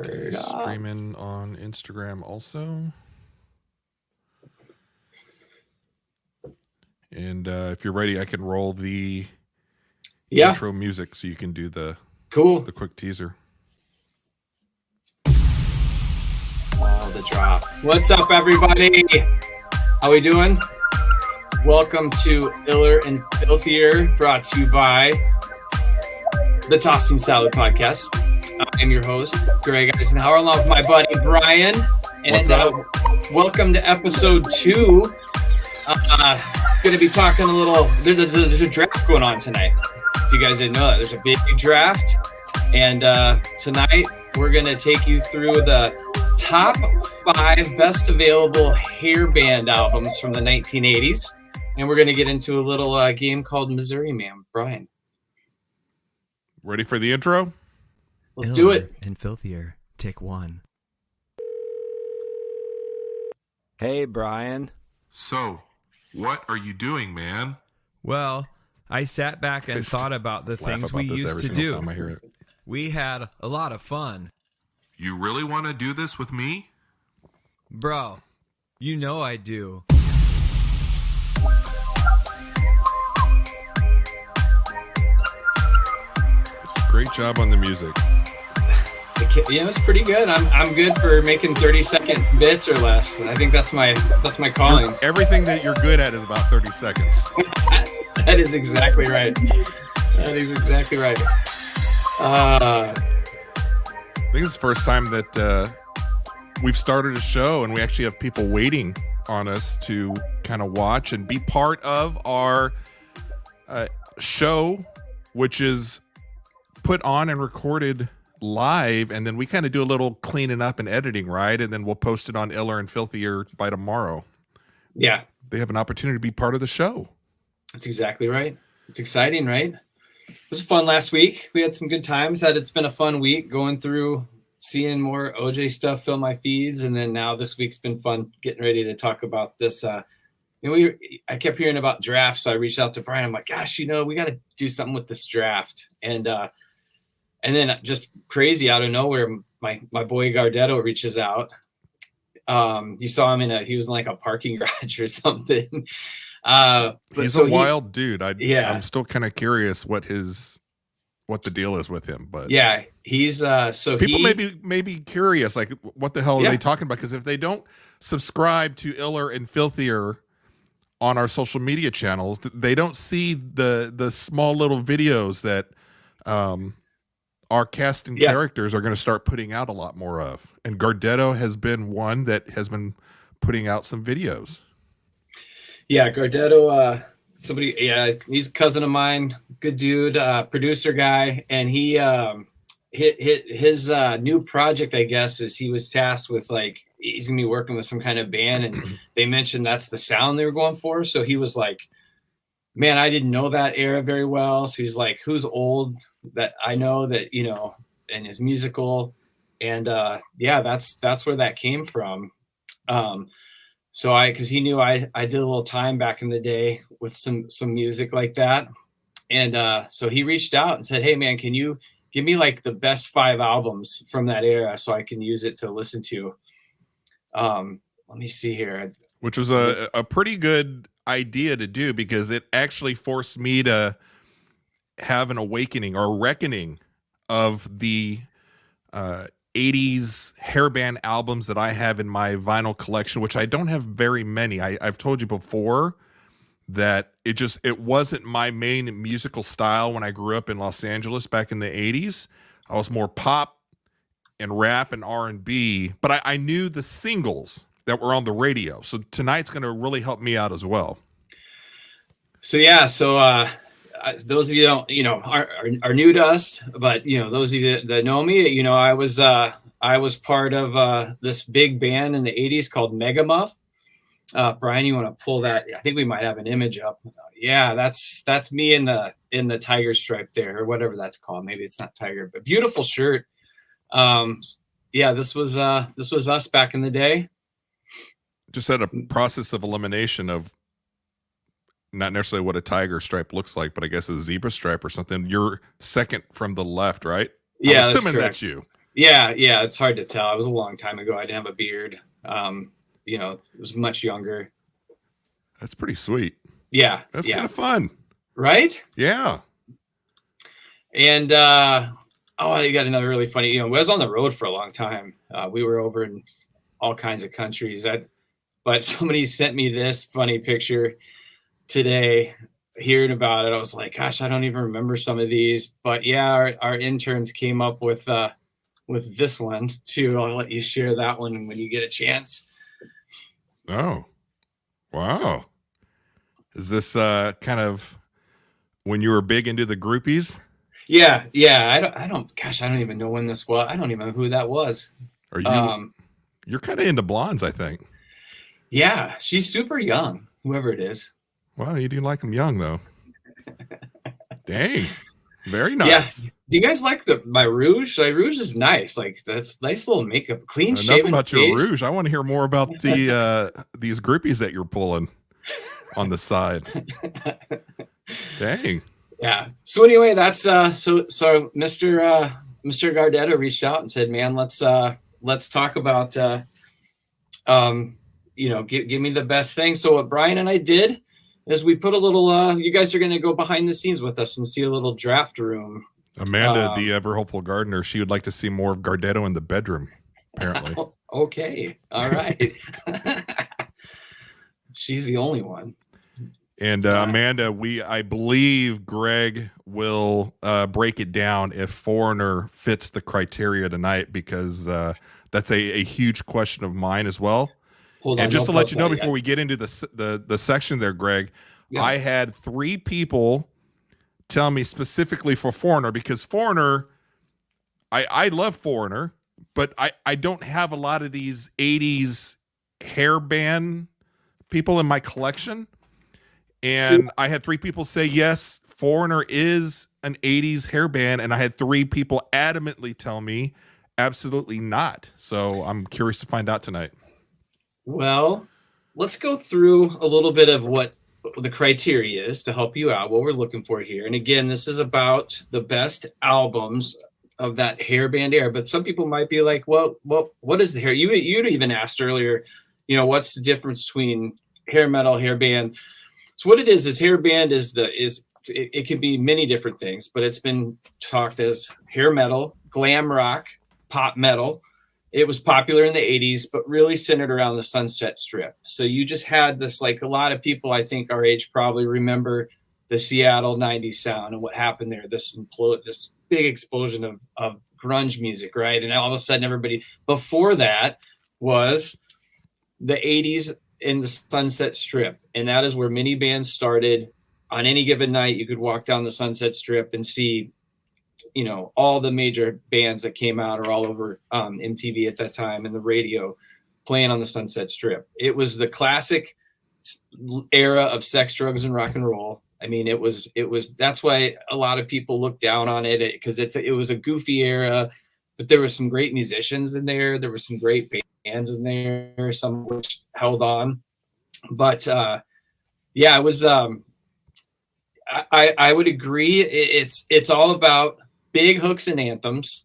Okay, streaming on Instagram also. And if you're ready, I can roll the intro music so you can do the quick teaser. Oh, the drop. What's up, everybody? How we doing? Welcome to Iller and Filthier, brought to you by the Tossing Salad Podcast. I am your host, Greg Eisenhower, along with my buddy Brian. And welcome to episode 2. Going to be talking a little. There's a draft going on tonight. If you guys didn't know that, there's a big draft. And tonight we're going to take you through the top 5 best available hair band albums from the 1980s. And we're going to get into a little game called Missouri Man. Brian. Ready for the intro? Let's do it. And Filthier, take 1. Hey, Brian. So, what are you doing, man? Well, I sat back and thought about the things we used to do. Time I hear it. We had a lot of fun. You really want to do this with me? Bro, you know I do. Great job on the music. Yeah, it's pretty good. I'm good for making 30-second bits or less. I think that's my calling. Everything that you're good at is about 30 seconds. That is exactly right. That is exactly right. I think it's the first time that we've started a show and we actually have people waiting on us to kind of watch and be part of our show, which is put on and recorded live, and then we kind of do a little cleaning up and editing, right? And then we'll post it on Iller and Filthier by tomorrow. Yeah. They have an opportunity to be part of the show. That's exactly right. It's exciting, right? It was fun last week. We had some good times. It's been a fun week going through, seeing more OJ stuff fill my feeds, and then now this week's been fun getting ready to talk about this. I kept hearing about drafts, so I reached out to Brian. I'm like, gosh, we got to do something with this draft. And then just crazy out of nowhere, my boy Gardetto reaches out. You saw him he was in like a parking garage or something. He's a wild dude. I'm still kind of curious what the deal is with him. But yeah, he's people may be curious, like what the hell are they talking about? Because if they don't subscribe to Iller and Filthier on our social media channels, they don't see the small little videos that our cast and characters are going to start putting out a lot more of. And Gardetto has been one that has been putting out some videos. Yeah, Gardetto, he's a cousin of mine, good dude, producer guy. And he, his new project, I guess, is he was tasked with he's going to be working with some kind of band. And they mentioned that's the sound they were going for. So he was like, man, I didn't know that era very well. So he's like, who's old that I know that, and is musical. And that's where that came from. Because he knew I did a little time back in the day with some music like that. And so he reached out and said, hey, man, can you give me the best 5 albums from that era so I can use it to listen to? Let me see here. Which was a pretty good idea to do, because it actually forced me to have an awakening or reckoning of the 80s hairband albums that I have in my vinyl collection, which I don't have very many. I've told you before that it wasn't my main musical style when I grew up in Los Angeles back in the 80s. I was more pop and rap and R&B, but I knew the singles that were on the radio. So tonight's going to really help me out as well. So those of you don't, are new to us, but those of you that know me, I was part of this big band in the 80s called Megamuff. Brian, you want to pull that? I think we might have an image up. Yeah, that's me in the tiger stripe there, or whatever that's called. Maybe it's not tiger, but beautiful shirt. This was us back in the day. Just had a process of elimination of not necessarily what a tiger stripe looks like, but I guess a zebra stripe or something. You're second from the left, right? Yeah, I'm assuming that's you. Yeah, it's hard to tell. It was a long time ago. I didn't have a beard. It was much younger. That's pretty sweet. Yeah, that's kind of fun, right? Yeah. And you got another really funny. I was on the road for a long time. We were over in all kinds of countries. But somebody sent me this funny picture today. Hearing about it, I was like, gosh, I don't even remember some of these. But yeah, our interns came up with this one too. I'll let you share that one when you get a chance. Oh, wow. Is this kind of when you were big into the groupies? Yeah. I don't even know when this was. I don't even know who that was. Are you? You're kind of into blondes, I think. Yeah, she's super young, whoever it is. Well, you do like them young, though. Dang, very nice. Yeah. Do you guys like my rouge? My rouge is nice. Like that's nice little makeup, clean shaven. Enough about face. your rouge. I want to hear more about the these groupies that you're pulling on the side. Dang. Yeah. So anyway, that's so Mr. Gardetta reached out and said, "Man, let's talk about give me the best thing." So what Brian and I did is we put a little. You guys are going to go behind the scenes with us and see a little draft room. Amanda, the ever hopeful gardener, she would like to see more of Gardetto in the bedroom. Apparently. Okay. All right. She's the only one. And Amanda, I believe Greg will break it down if Foreigner fits the criteria tonight, because that's a huge question of mine as well. Hold and on, just to let you know, before we get into the section there, Greg, I had 3 people tell me specifically for Foreigner, because Foreigner, I love Foreigner, but I don't have a lot of these 80s hair band people in my collection. And I had 3 people say, yes, Foreigner is an 80s hair band. And I had 3 people adamantly tell me, absolutely not. So I'm curious to find out tonight. Well, let's go through a little bit of what the criteria is to help you out, what we're looking for here. And again, this is about the best albums of that hair band era. But some people might be like, well, what is the hair? You even asked earlier, what's the difference between hair metal, hair band? So what it is hair band it can be many different things, but it's been talked as hair metal, glam rock, pop metal. It was popular in the 80s, but really centered around the Sunset Strip. So you just had this, like a lot of people, I think our age probably remember the Seattle 90s sound and what happened there, this big explosion of grunge music, right? And all of a sudden everybody, before that was the 80s in the Sunset Strip. And that is where many bands started. On any given night, you could walk down the Sunset Strip and see, all the major bands that came out or all over MTV at that time and the radio playing on the Sunset Strip. It was the classic era of sex, drugs, and rock and roll. I mean, it was, that's why a lot of people look down on it, because it was a goofy era, but there were some great musicians in there. There were some great bands in there, some of which held on. But it was, I would agree. It's all about big hooks and anthems,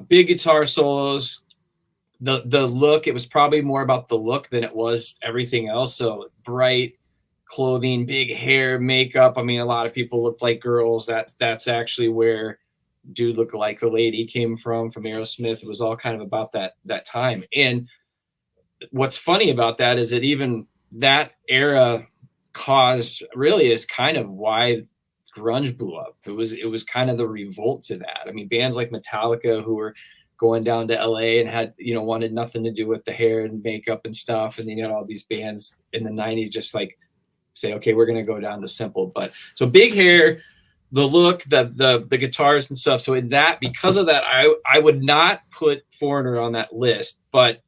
big guitar solos, the look. It was probably more about the look than it was everything else. So bright clothing, big hair, makeup. I mean, a lot of people looked like girls. That's actually where Dude Look Like the Lady came from Aerosmith. It was all kind of about that time. And what's funny about that is that even that era is kind of why grunge blew up. It was kind of the revolt to that. I mean, bands like Metallica, who were going down to LA and had, wanted nothing to do with the hair and makeup and stuff. And then you had all these bands in the 90s just like say, okay, we're going to go down to simple. But so big hair, the look, the guitars and stuff. So because of that, I would not put Foreigner on that list, but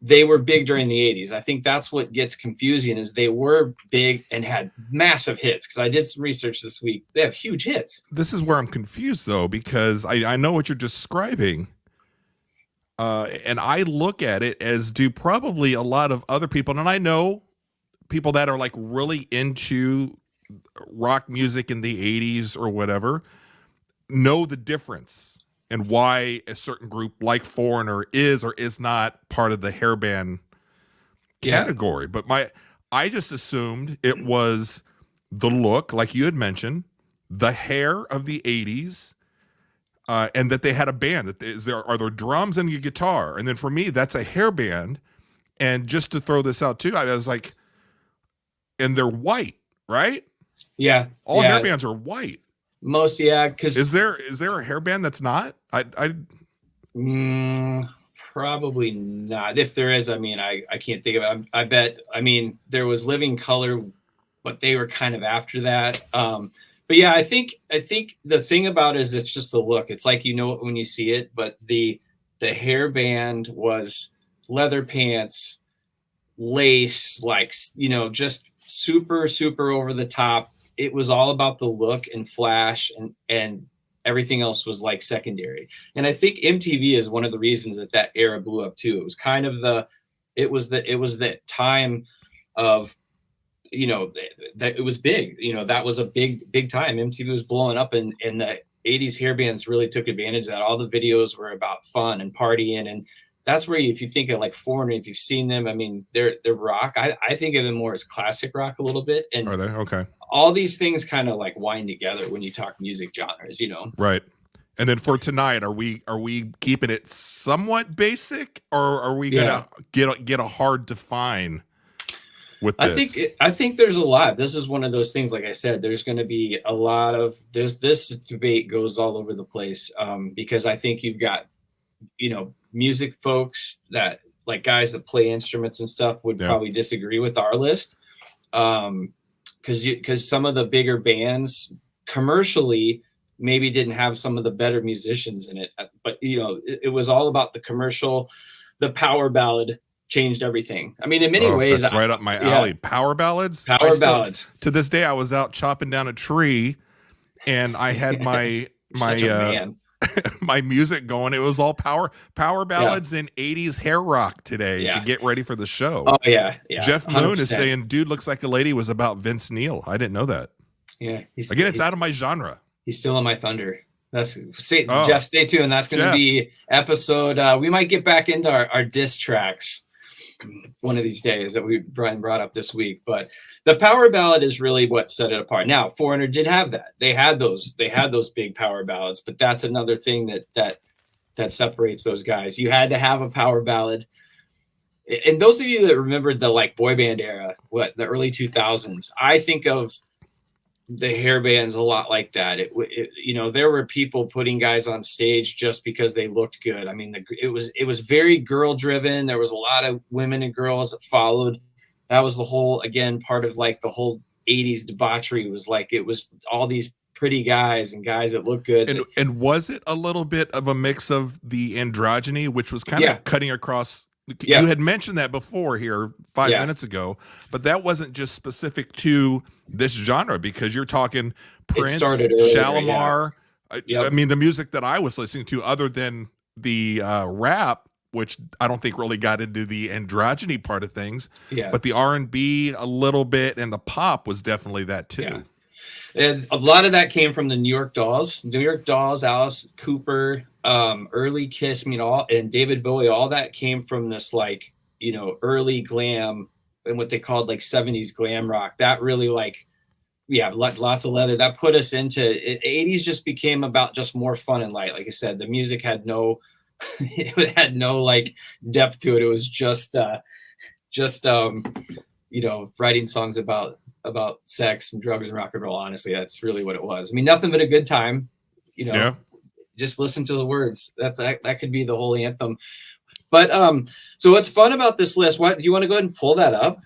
they were big during the 80s. I think that's what gets confusing, is they were big and had massive hits. Because I did some research this week. They have huge hits. This is where I'm confused, though, because I know what you're describing. And I look at it as do probably a lot of other people. And I know people that are like really into rock music in the 80s or whatever know the difference. and why a certain group like Foreigner is or is not part of the hairband category. But I just assumed it was the look, like you had mentioned, the hair of the 80s, and that they had a band. Are there drums and a guitar? And then for me, that's a hair band. And just to throw this out too, I was like, and they're white, right? Yeah. All hair bands are white. Most, yeah. Because is there a hair band that's not? Probably not. If there is, I mean, I can't think of it. I bet. I mean, there was Living Color, but they were kind of after that. But yeah, I think the thing about it is it's just the look. It's like, you know it when you see it, but the hair band was leather pants, lace, like, you know, just super, super over the top. It was all about the look and flash, and everything else was like secondary. And I think MTV is one of the reasons that era blew up too. It was kind of it was the time of, you know, that it was big, you know, that was a big time. MTV was blowing up, and the 80s hair bands really took advantage of that. All the videos were about fun and partying, and that's where if you think of like Foreigner, if you've seen them, I mean, they're rock. I think of them more as classic rock a little bit. And are they? Okay. All these things kind of like wind together when you talk music genres, you know? Right. And then for tonight, are we keeping it somewhat basic, or are we gonna get a hard define with this? I think there's a lot. This is one of those things, like I said, there's going to be a lot of this debate goes all over the place, because I think you've got, you know, music folks that like guys that play instruments and stuff would probably disagree with our list, because some of the bigger bands commercially maybe didn't have some of the better musicians in it, but you know, it was all about the commercial. The power ballad changed everything. I mean, in many ways, that's right up my alley. Power ballads. Ballads. To this day, I was out chopping down a tree, and I had my my music going. It was all power ballads and 80s hair rock today to get ready for the show. Oh yeah. Jeff Moon 100%. Is saying, "Dude looks like a lady" was about Vince Neil. I didn't know that. Yeah. It's out of my genre. He's still on my thunder. Jeff, stay tuned. That's going to be episode. We might get back into our diss tracks one of these days that Brian brought up this week. But the power ballad is really what set it apart. Now, Foreigner did have that. They had those big power ballads, but that's another thing that separates those guys. You had to have a power ballad. And those of you that remembered the like boy band era, the early 2000s, I think of the hair bands a lot like that. You know, there were people putting guys on stage just because they looked good. I mean, it was very girl driven. There was a lot of women and girls that followed. That was the whole, again, part of like the whole 80s debauchery was like, it was all these pretty guys and guys that look good. And was it a little bit of a mix of the androgyny, which was kind of cutting across? You had mentioned that before here 5 minutes ago, but that wasn't just specific to this genre, because you're talking Prince, Shalimar. I mean, the music that I was listening to, other than the rap, which I don't think really got into the androgyny part of things, but the R&B a little bit, and the pop was definitely that too. Yeah. And a lot of that came from the New York Dolls, Alice Cooper, early Kiss, and David Bowie. All that came from this, like, you know, early glam and what they called like 70s glam rock. That really lots of leather. That put us into it. 80s just became about just more fun and light. Like I said, the music had no like depth to it. It was just you know, writing songs about sex and drugs and rock and roll. Honestly, that's really what it was. I mean, nothing but a good time, you know. Just listen to the words. That could be the whole anthem. But so what's fun about this list? What do you want to go ahead and pull that up?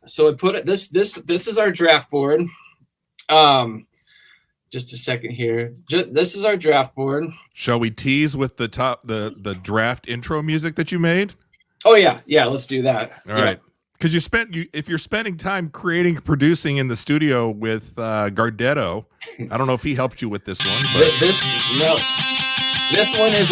So I put it. This is our draft board. Just a second here. This is our draft board. Shall we tease with the draft intro music that you made? Oh yeah, let's do that. All right. Because if you're spending time producing in the studio with Gardetto, I don't know if he helped you with this one. But. This one is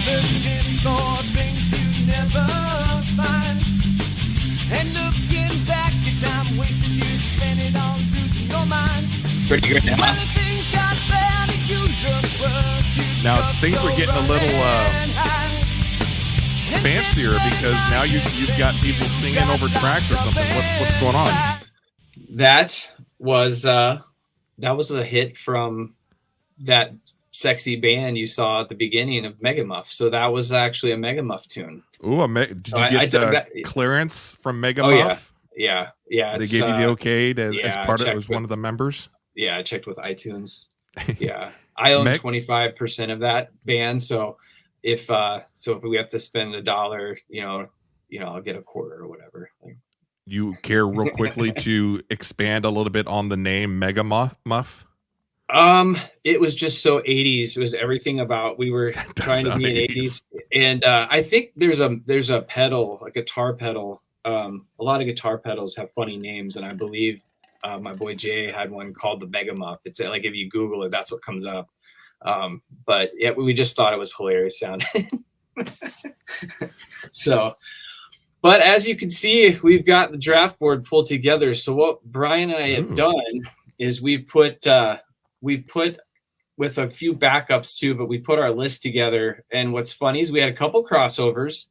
searching for things you never find. And looking back at time wasted, you spend it on losing your mind. Pretty good now. Now things are getting a little fancier because now you've got people singing over tracks or something. What's going on? That was a hit from that sexy band you saw at the beginning of Megamuff. So that was actually a Megamuff tune. Ooh, did you get clearance from Megamuff? Oh yeah. They gave you the okay as part of it was one of the members. Yeah, I checked with iTunes. Yeah, I own 25% of that band, so if we have to spend $1, I'll get a quarter or whatever. You care real quickly to expand a little bit on the name Megamuff? It was just so 80s. It was everything about we were trying to be in 80s, and I think there's a pedal, a guitar pedal. A lot of guitar pedals have funny names, and I believe my boy Jay had one called the Megamuff. It's like if you Google it, that's what comes up. But yeah, we just thought it was hilarious sounding. So, but as you can see, we've got the draft board pulled together. So what Brian and I have done is we've put with a few backups too, but we put our list together. And what's funny is we had a couple crossovers.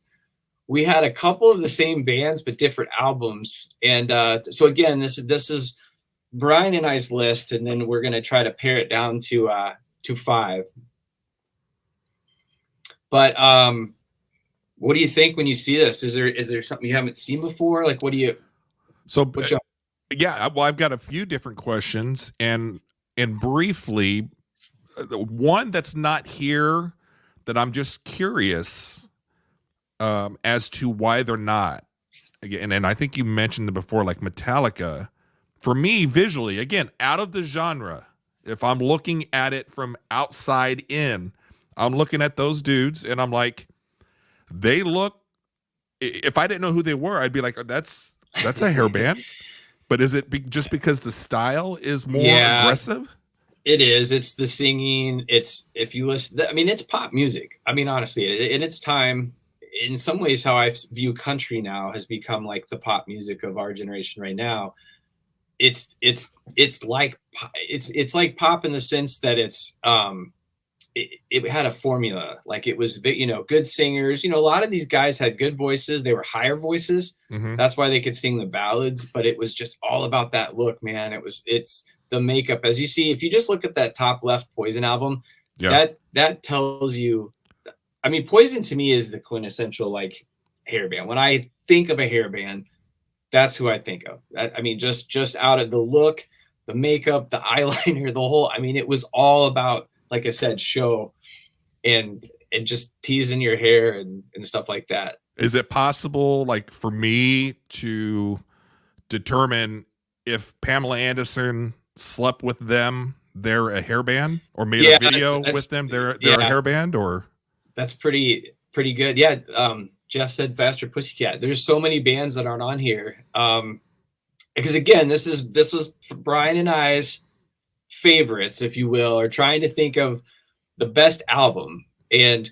We had a couple of the same bands, but different albums. And so again, this is Brian and I's list, and then we're going to try to pare it down to 5. But what do you think when you see this? Is there something you haven't seen before? Like, what do you? So yeah, well, I've got a few different questions, and briefly, one that's not here that I'm just curious as to why they're not. Again, and I think you mentioned it before, like Metallica. For me, visually, again, out of the genre, if I'm looking at it from outside in, I'm looking at those dudes and I'm like, they look, if I didn't know who they were, I'd be like, that's a hair band. But is it just because the style is more aggressive? It is. It's the singing. It's, if you listen, I mean, it's pop music. I mean, honestly, in its time, in some ways, how I view country now has become like the pop music of our generation right now. It's like pop in the sense that it had a formula. Like it was, good singers. A lot of these guys had good voices. They were higher voices. Mm-hmm. That's why they could sing the ballads. But it was just all about that look, man. It's the makeup, as you see. If you just look at that top left Poison album, that tells you. I mean, Poison to me is the quintessential like hair band. When I think of a hair band, that's who I think of. I mean, just out of the look, the makeup, the eyeliner, the whole. I mean, it was all about, like I said, show and just teasing your hair and stuff like that. Is it possible, like, for me to determine if Pamela Anderson slept with them, they're a hair band, or made a video with them, they're a hair band, or? That's pretty good. Yeah. Jeff said Faster Pussycat. There's so many bands that aren't on here. Because again, this was Brian and I's favorites, if you will, or trying to think of the best album. And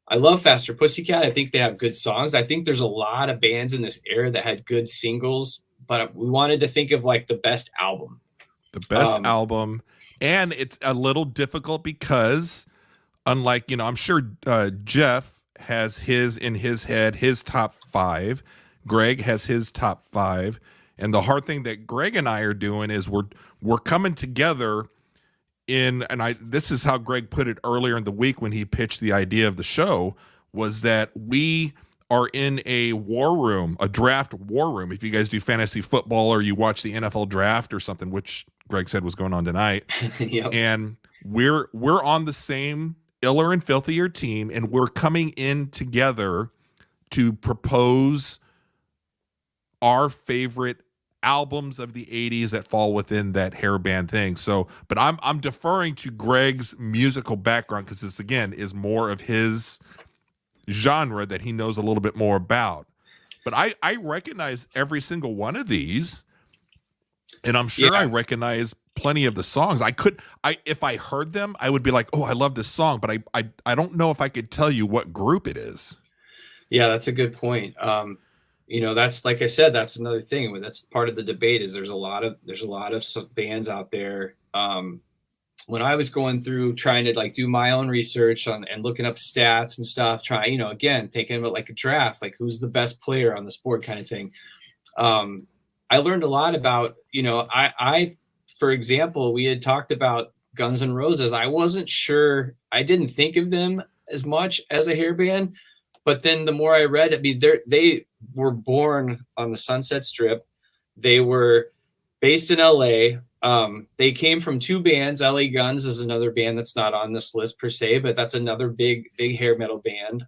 I love Faster Pussycat. I think they have good songs. I think there's a lot of bands in this era that had good singles, but we wanted to think of like the best album. The best album. And it's a little difficult because unlike, I'm sure Jeff has his in his head, his top 5. Greg has his top 5. And the hard thing that Greg and I are doing is we're coming together this is how Greg put it earlier in the week when he pitched the idea of the show, was that we are in a war room, a draft war room. If you guys do fantasy football or you watch the NFL draft or something, which Greg said was going on tonight. Yep. And we're on the same Iller and Filthier team, and we're coming in together to propose our favorite albums of the 80s that fall within that hair band thing. So, but I'm deferring to Greg's musical background because this again is more of his genre that he knows a little bit more about. But I recognize every single one of these. And I'm sure I recognize plenty of the songs. If I heard them, I would be like, oh, I love this song, but I don't know if I could tell you what group it is. Yeah, that's a good point. That's, like I said, that's another thing. That's part of the debate, is there's a lot of bands out there. When I was going through trying to like do my own research on and looking up stats and stuff, again, thinking about like a draft, like who's the best player on this board kind of thing. I learned a lot about, for example, we had talked about Guns N' Roses. I wasn't sure. I didn't think of them as much as a hair band, but then the more I read, I mean, they were born on the Sunset Strip. They were based in LA. They came from two bands. LA Guns is another band that's not on this list per se, but that's another big hair metal band.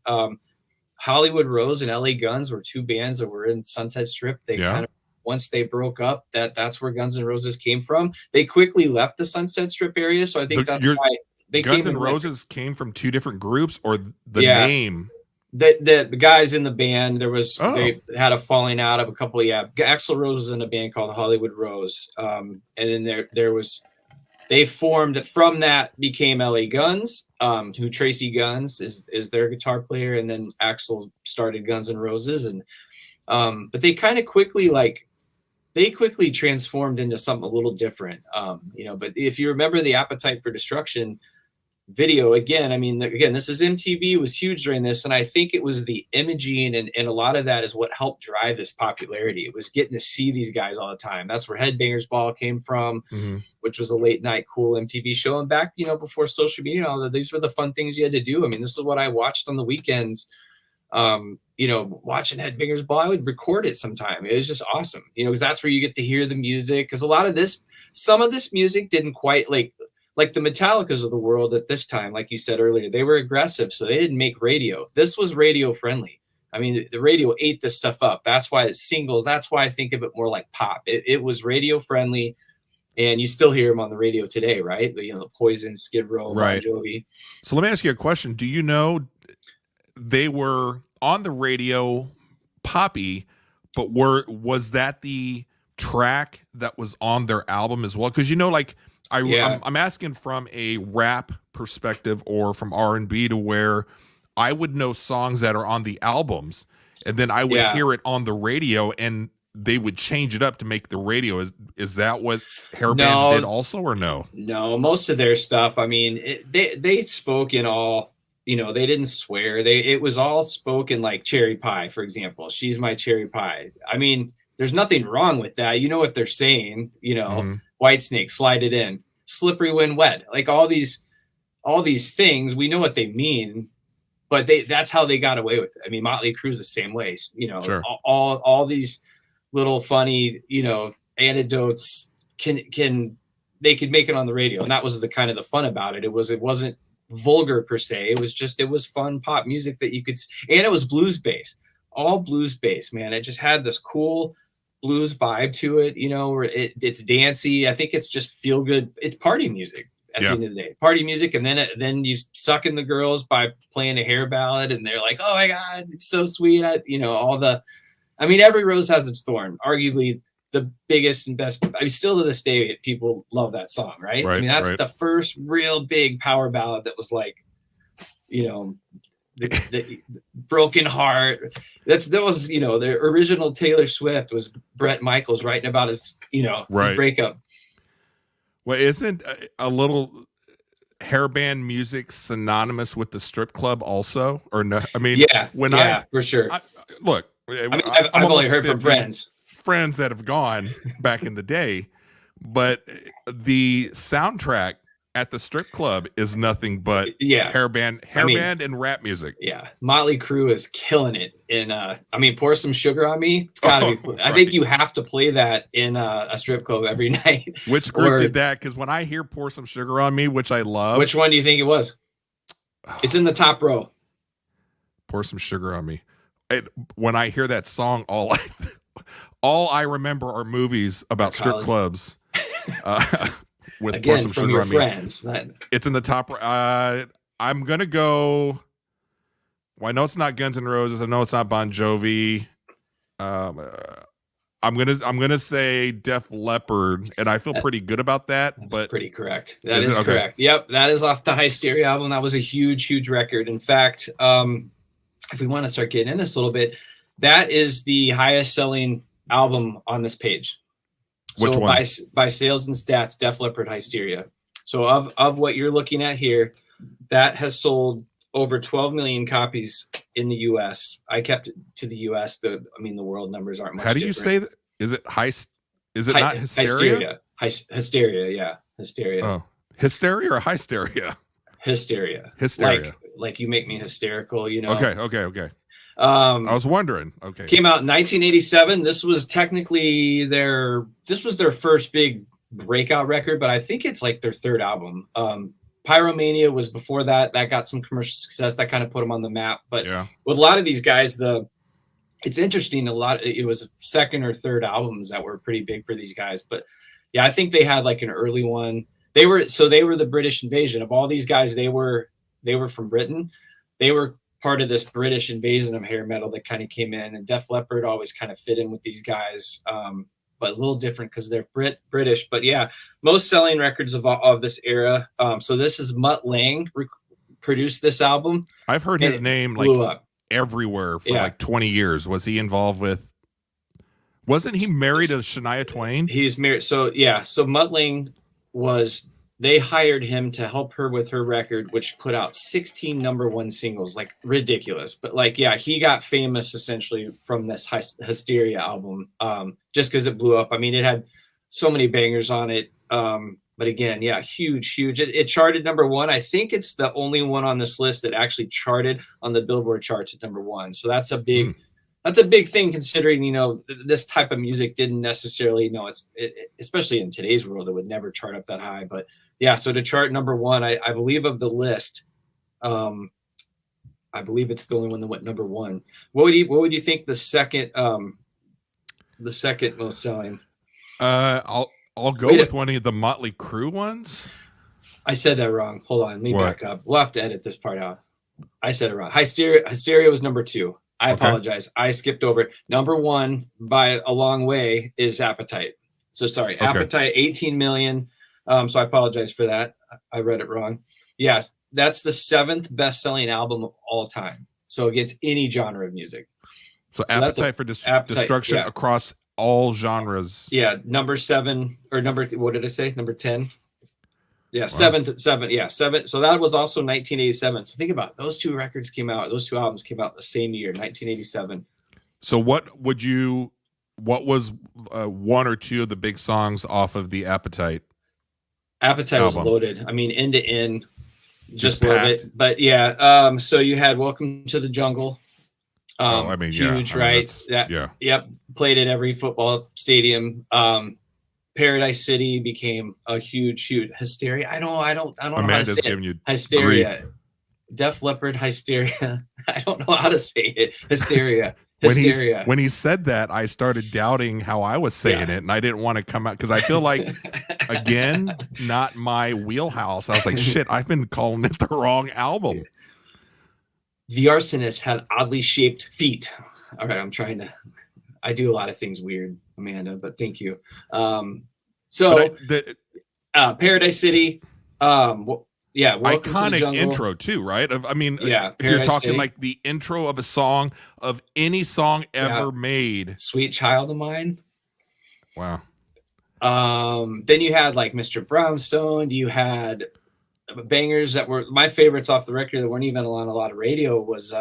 Hollywood Rose and LA Guns were two bands that were in Sunset Strip. They kind of, once they broke up, that's where Guns N' Roses came from. They quickly left the Sunset Strip area, so I think that's why they Guns N' Roses came from two different groups, or the name. The guys in the band, they had a falling out of a couple. Axl Rose was in a band called Hollywood Rose, and then they formed from that, became LA Guns, who Tracy Guns is their guitar player, and then Axl started Guns N' Roses, and but they kind of quickly transformed into something a little different, but if you remember the Appetite for Destruction video, again, this is MTV was huge during this, and I think it was the imaging and a lot of that is what helped drive this popularity. It was getting to see these guys all the time. That's where Headbangers Ball came from, which was a late night cool MTV show. And back, before social media and all that, these were the fun things you had to do. This is what I watched on the weekends. Watching Headbangers Ball, I would record it sometime. It was just awesome, because that's where you get to hear the music. Because some of this music didn't quite like the Metallicas of the world at this time, like you said earlier, they were aggressive, so they didn't make radio. This was radio friendly. The radio ate this stuff up. That's why it's singles. That's why I think of it more like pop. It was radio friendly, and you still hear them on the radio today, right? The Poison, Skid Row, Bon Jovi. So let me ask you a question. Do you know they were on the radio poppy, but was that the track that was on their album as well? Because I'm asking from a rap perspective or from R&B, to where I would know songs that are on the albums, and then I would hear it on the radio, and they would change it up to make the radio. Is that what hair bands did also, or no? No, most of their stuff, they spoke in all, they didn't swear. It was all spoken like Cherry Pie, for example. She's my cherry pie. There's nothing wrong with that. You know what they're saying, Whitesnake, Slide It In, Slippery When Wet, like all these things, we know what they mean, but that's how they got away with it. Motley Crue's the same way, Sure. all these little funny, anecdotes they could make it on the radio. And that was the kind of the fun about it. It wasn't vulgar per se. It was fun pop music that you could, and it was blues based, all blues based, man. It just had this cool blues vibe to it, where it's dancey. I think it's just feel good. It's party music at the end of the day, party music. And then you suck in the girls by playing a hair ballad, and they're like, oh my God, it's so sweet. Every rose has its thorn, arguably the biggest and best. Still to this day, people love that song, right? That's the first real big power ballad that was like, the broken heart. That was the original Taylor Swift was Bret Michaels writing about his his breakup. Well, isn't a little hairband music synonymous with the strip club also, or no? For sure. I've only heard from friends that have gone back in the day, but the soundtrack at the strip club is nothing but hairband and rap music. Yeah, Motley Crue is killing it in Pour Some Sugar on Me. It's gotta be. Right. I think you have to play that in a strip club every night. Which group did that? Because when I hear Pour Some Sugar on Me, which I love, which one do you think it was? It's in the top row. Pour Some Sugar on Me. When I hear that song, all I remember are movies about strip clubs. With again Some from Sugar your on friends. Me. It's in the top. I'm gonna go. Well, I know it's not Guns N' Roses. I know it's not Bon Jovi. I'm gonna say Def Leppard, and I feel pretty good about that. That's but pretty correct. That is correct. Yep, that is off the Hysteria album. That was a huge record. In fact, if we want to start getting in this a little bit, that is the highest selling album on this page. Which so one? by sales and stats, Def Leppard Hysteria. So of what you're looking at here, that has sold over 12 million copies in the U.S. I kept it to the U.S. The world numbers aren't much. How do you say that? Is it not hysteria? Hysteria, yeah, hysteria. Oh, hysteria or hysteria? Hysteria. Like you make me hysterical, you know. Okay. I was wondering. Okay. Came out in 1987. This was their first big breakout record, but I think it's like their third album. Pyromania was before that. That got some commercial success. That kind of put them on the map. But with a lot of these guys, it's interesting. It was second or third albums that were pretty big for these guys. But yeah, I think they had like an early one. They were the British invasion of all these guys. They were from Britain. They were part of this British invasion of hair metal that kind of came in, and Def Leppard always kind of fit in with these guys. But a little different because they're British. But yeah, most selling records of this era. So this is Mutt Lange produced this album. I've heard his name blew up everywhere for like 20 years. Was he involved with? Wasn't he married to Shania Twain? He's married. So yeah. So Mutt Lange they hired him to help her with her record, which put out 16 #1 singles, like ridiculous. But like, yeah, he got famous essentially from this Hysteria album, just because it blew up. I mean, it had so many bangers on it. But again, yeah, huge. It charted #1. I think it's the only one on this list that actually charted on the Billboard charts at #1. So that's a big, thing considering, you know, this type of music didn't necessarily, especially in today's world, it would never chart up that high. But yeah, so to chart #1, I believe of the list, I believe it's the only one that went #1. What would you think the second most selling? I'll go with one of the Motley Crue ones. I said that wrong. Hold on, let me back up. We'll have to edit this part out. I said it wrong. Hysteria was #2. I apologize. I skipped over it. #1 by a long way is Appetite. So sorry, Appetite, 18 million. So I apologize for that. I read it wrong. Yes, that's the 7th best-selling album of all time. So against any genre of music. So Appetite for Destruction across all genres. Yeah, #7 or what did I say? #10. Yeah, wow. seven. So that was also 1987. So think about it. Those two albums came out the same year, 1987. So what was one or two of the big songs off of the Appetite? Album was loaded. I mean, end to end, just loaded. But yeah, so you had Welcome to the Jungle. Huge, right? Yep. Played at every football stadium. Paradise City became a huge Hysteria. I don't know how to say it. Hysteria. Grief. Def Leppard Hysteria. I don't know how to say it. Hysteria. When he said that, I started doubting how I was saying it, and I didn't want to come out because I feel like, again, not my wheelhouse. I was like, shit, I've been calling it the wrong album. The Arsonist had oddly shaped feet. All right, I do a lot of things weird, Amanda, but thank you. Paradise City. Iconic intro too, right? If you're talking City. Like the intro of a song, of any song ever made. Sweet Child of Mine. Wow. Then you had like Mr. Brownstone. You had bangers that were my favorites off the record that weren't even on a lot of radio was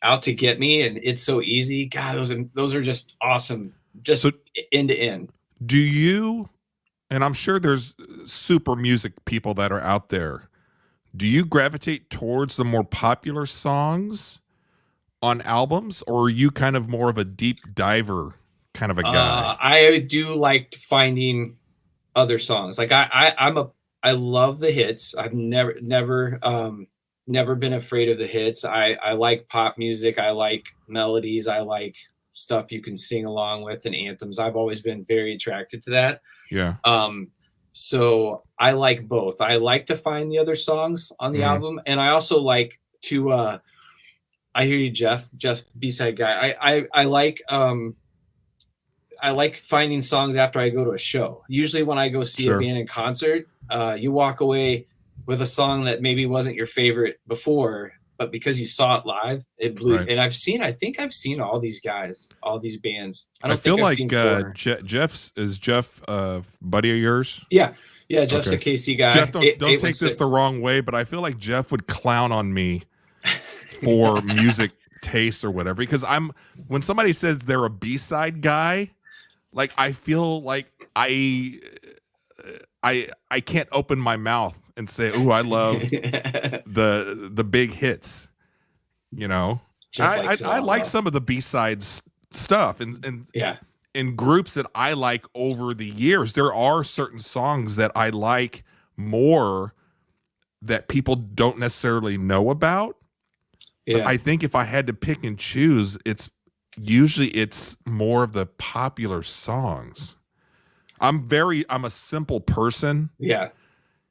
Out to Get Me and It's So Easy. God, those are just awesome. Just end to end. Do you, and I'm sure there's super music people that are out there, do you gravitate towards the more popular songs on albums, or are you kind of more of a deep diver kind of a guy? I do like finding other songs. Like I love the hits. I've never been afraid of the hits. I like pop music. I like melodies. I like stuff you can sing along with and anthems. I've always been very attracted to that. Yeah. So I like both. I like to find the other songs on the album, and I also like to I hear you, Jeff B-side guy. I like like finding songs after I go to a show. Usually when I go see a band in concert, you walk away with a song that maybe wasn't your favorite before, but because you saw it live, it blew. Right. And I think I've seen all these guys, all these bands. I feel like Jeff buddy of yours. Yeah. Jeff's a KC guy. Jeff, don't take this the wrong way, but I feel like Jeff would clown on me for music taste or whatever, because when somebody says they're a B-side guy, like I feel like I can't open my mouth and say, "Ooh, I love the big hits." You know, I like some of the B-side stuff, and in groups that I like over the years, there are certain songs that I like more that people don't necessarily know about. But I think if I had to pick and choose, it's more of the popular songs. I'm a simple person. Yeah.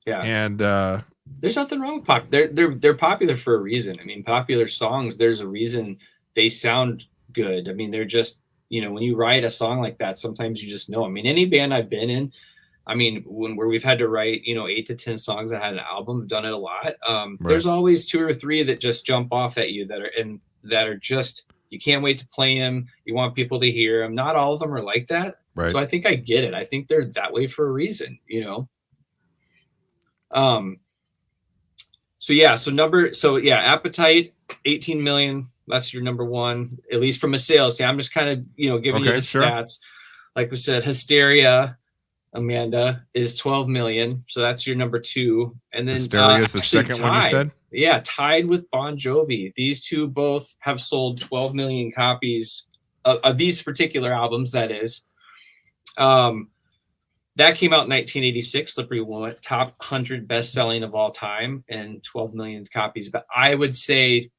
And there's nothing wrong with pop. They're popular for a reason. I mean, popular songs, there's a reason they sound good. I mean, they're just, when you write a song like that, sometimes you just know. I mean, any band I've been in, I mean, where we've had to write, 8 to 10 songs that had an album, done it a lot. There's always 2 or 3 that just jump off at you that are just, you can't wait to play them. You want people to hear them. Not all of them are like that. Right. So I think I get it. I think they're that way for a reason, Appetite, 18 million. That's your number one, at least from a sales. See, I'm just kind of, giving you the stats. Like we said, Hysteria, Amanda, is 12 million. So that's your number 2. And then Hysteria is the second one you said? Yeah, tied with Bon Jovi. These two both have sold 12 million copies of these particular albums, that is. That came out in 1986. Slippery When Wet, top 100 best-selling of all time, and 12 million copies. But I would say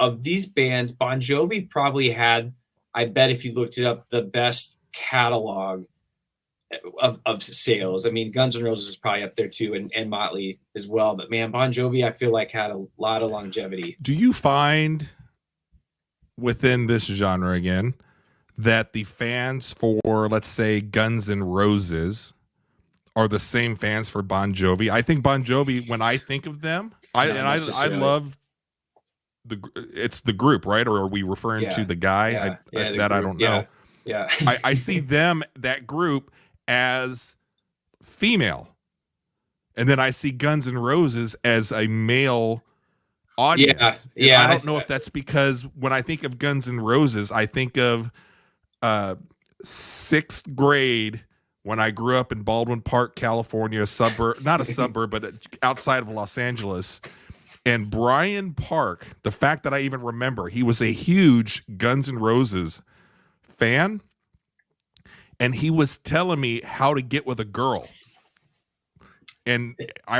of these bands, Bon Jovi probably had, I bet if you looked it up, the best catalog of sales. I mean, Guns N' Roses is probably up there too, and Motley as well. But man, Bon Jovi, I feel like had a lot of longevity. Do you find within this genre again that the fans for, let's say, Guns N' Roses are the same fans for Bon Jovi? I think Bon Jovi, when I think of them, I love it's the group, right? Or are we referring to the guy? I don't know. Yeah. I see them, that group, as female, and then I see Guns N' Roses as a male audience. I don't know if that's because when I think of Guns N' Roses, I think of 6th grade when I grew up in Baldwin Park, California, not a suburb, but outside of Los Angeles. And Brian Park, the fact that I even remember, he was a huge Guns N' Roses fan, and he was telling me how to get with a girl. And I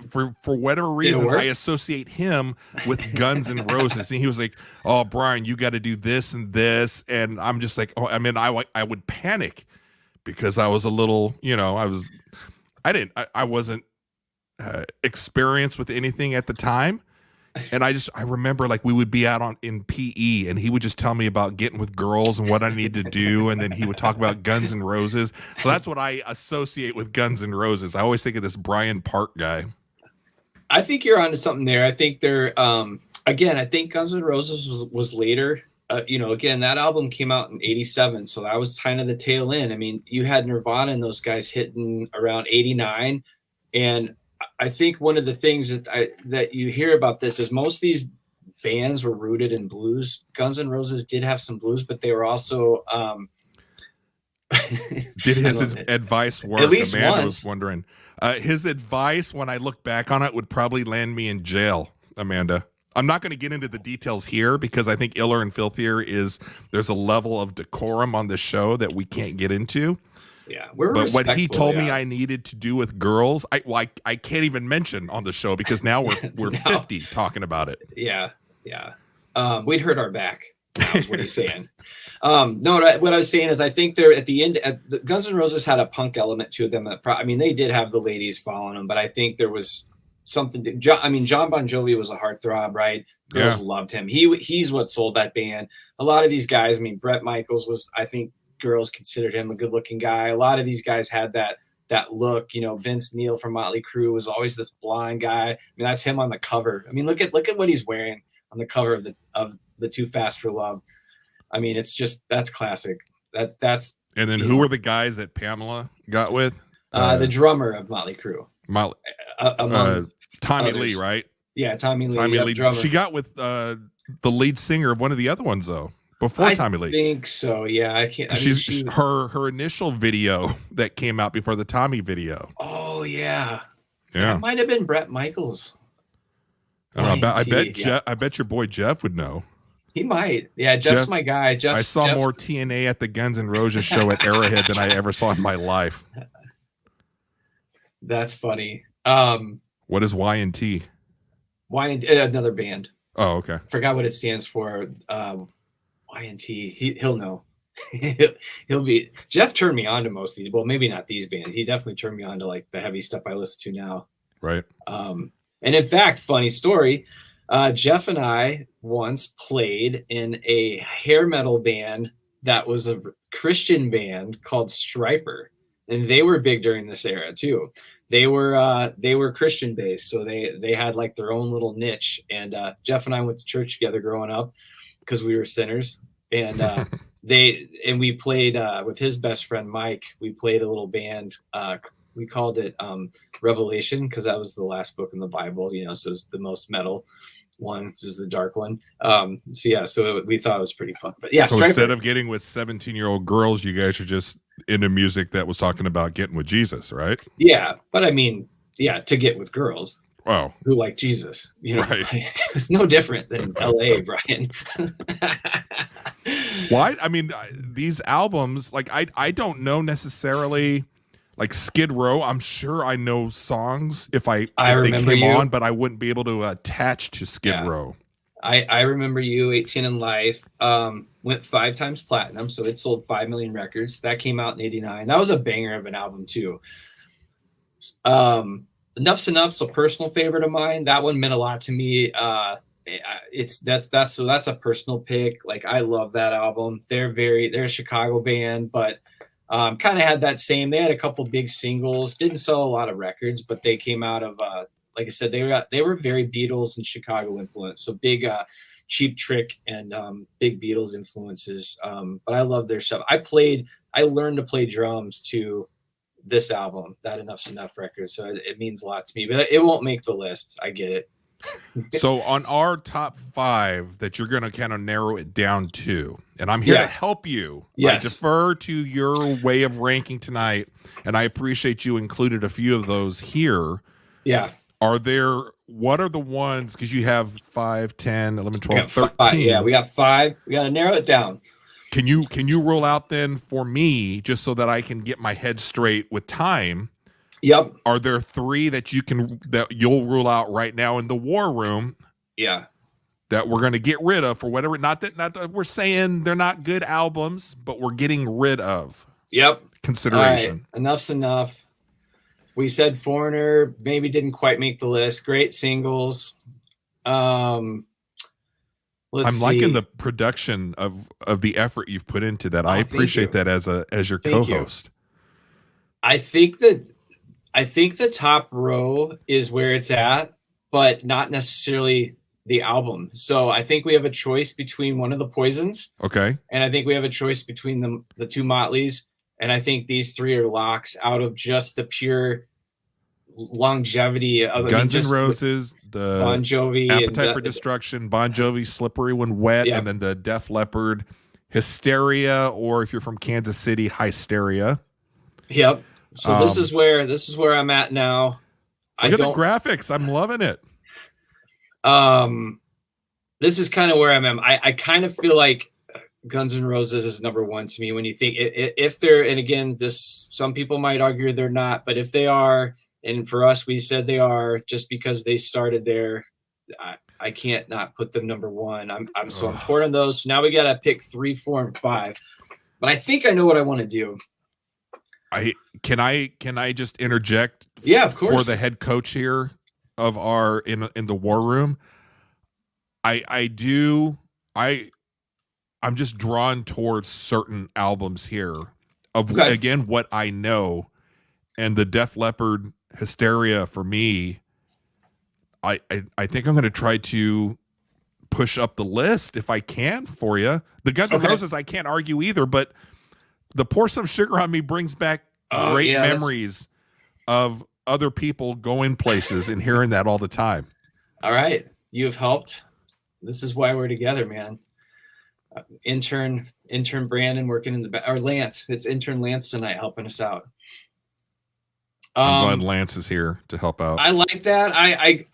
for whatever reason, I associate him with Guns N' Roses. And he was like, "Oh, Brian, you got to do this and this." And I'm just like, "Oh, I mean, I would panic because I was a little, I wasn't experienced with anything at the time." And I remember, like, we would be out in PE and he would just tell me about getting with girls and what I need to do. And then he would talk about Guns N' Roses. So that's what I associate with Guns N' Roses. I always think of this Brian Park guy. I think you're onto something there. I think they're, again, I think Guns N' Roses was later. Again, that album came out in 87. So that was kind of the tail end. I mean, you had Nirvana and those guys hitting around 89. And I think one of the things that you hear about this is most of these bands were rooted in blues. Guns N' Roses did have some blues, but they were also did his advice work? At least Amanda once. Was wondering. His advice, when I look back on it, would probably land me in jail, Amanda. I'm not going to get into the details here because I think Iller and Filthier there's a level of decorum on this show that we can't get into. Yeah, but what he told me I needed to do with girls, I can't even mention on the show because now we're 50 talking about it. Yeah. We'd hurt our back. Is what he's saying. No, what I was saying is I think they're at the end. The Guns N' Roses had a punk element to them. They did have the ladies following them, but I think there was something. John Bon Jovi was a heartthrob, right? Girls loved him. He's what sold that band. A lot of these guys. Bret Michaels was, I think, girls considered him a good looking guy. A lot of these guys had that look. You know, Vince Neil from Motley Crue was always this blonde guy. I mean, that's him on the cover. I mean, look at what he's wearing on the cover of the Too Fast for Love. I mean, that's classic. That's. And then who were the guys that Pamela got with? The drummer of Motley Crue. Tommy others. Lee, right? Yeah, Tommy Lee. Tommy Lee. Drummer. She got with the lead singer of one of the other ones though. Before Tommy Lee. I think so. Yeah, I can't. I mean, her initial video that came out before the Tommy video. Oh yeah. Yeah. It might have been Bret Michaels. I bet your boy Jeff would know. He might. Yeah, Jeff's my guy. I saw more TNA at the Guns N' Roses show at Arrowhead than I ever saw in my life. That's funny. What is Y&T? Another band. Oh, okay. Forgot what it stands for. Y&T. He'll know. He'll be. Jeff turned me on to most of these. Well, maybe not these bands. He definitely turned me on to like the heavy stuff I listen to now. Right. And in fact, funny story. Jeff and I once played in a hair metal band that was a Christian band called Striper, and they were big during this era too. They were Christian based, so they had like their own little niche. And Jeff and I went to church together growing up because we were sinners, and we played with his best friend Mike. We played a little band. We called it Revelation because that was the last book in the Bible. You know, so it's the most metal one. This is the dark one. So we thought it was pretty fun. But yeah, so Striper. Instead of getting with 17-year-old girls, you guys are just into music that was talking about getting with Jesus, right? Yeah, but I mean, yeah, to get with girls. Wow. Who like Jesus, you know, right. It's no different than LA, Brian. Why? I mean, these albums, like I don't know necessarily like Skid Row. I'm sure I know songs if they came on, but I wouldn't be able to attach to Skid Row. I remember you, 18 in Life, went 5 times platinum, so it sold 5 million records. That came out in '89. That was a banger of an album too. Enough's Enough, so personal favorite of mine. That one meant a lot to me. That's a personal pick. Like I love that album. They're a Chicago band, but kind of had that same. They had a couple big singles. Didn't sell a lot of records, but they came out of like I said, they were very Beatles and Chicago influence. So big Cheap Trick and big Beatles influences. But I love their stuff. I learned to play drums to this album, that Enough's Enough record. So it means a lot to me, but it won't make the list. I get it. So on our top 5 that you're going to kind of narrow it down to, and I'm here to help you. Yes. I defer to your way of ranking tonight, and I appreciate you included a few of those here. Yeah. What are the ones, because you have 5, 10, 11, 12, 13. Yeah, we got 5. We got to narrow it down. Can you roll out then for me, just so that I can get my head straight with time? Yep. Are there 3 that you'll rule out right now in the war room? Yeah. That we're going to get rid of for whatever. Not that we're saying they're not good albums, but we're getting rid of. Yep. Consideration. All right. Enough's Enough. We said Foreigner maybe didn't quite make the list. Great singles. I'm liking the production of the effort you've put into that. I appreciate that as your co-host. I think the top row is where it's at, but not necessarily the album. So I think we have a choice between one of the Poisons. Okay. And I think we have a choice between the 2 Motleys. And I think these 3 are locks out of just the pure longevity of Guns N' Roses, the Bon Jovi, Appetite for Destruction, Bon Jovi, Slippery When Wet, and then the Def Leppard, Hysteria, or if you're from Kansas City, Hysteria. Yep. So this is where I'm at now. Look at the graphics. I'm loving it. This is kind of where I'm at. I kind of feel like Guns N' Roses is number 1 to me when you think if they're, and again, some people might argue they're not, but if they are, and for us, we said they are just because they started there. I can't not put them number 1. I'm torn on those. So now we got to pick 3, 4, and 5. But I think I know what I want to do. Can I just interject? Yeah, of course. For the head coach here of our in the war room, I I'm just drawn towards certain albums here of Okay. again what I know, and the Def Leppard Hysteria for me. I think I'm going to try to push up the list if I can for you. The Guns N' Roses I can't argue either, but the Pour Some Sugar on Me brings back great memories of other people going places and hearing that all the time. All right, you have helped. This is why we're together, man. Intern Brandon working in the back, or Lance. It's intern Lance tonight helping us out. I'm glad Lance is here to help out. I like that. I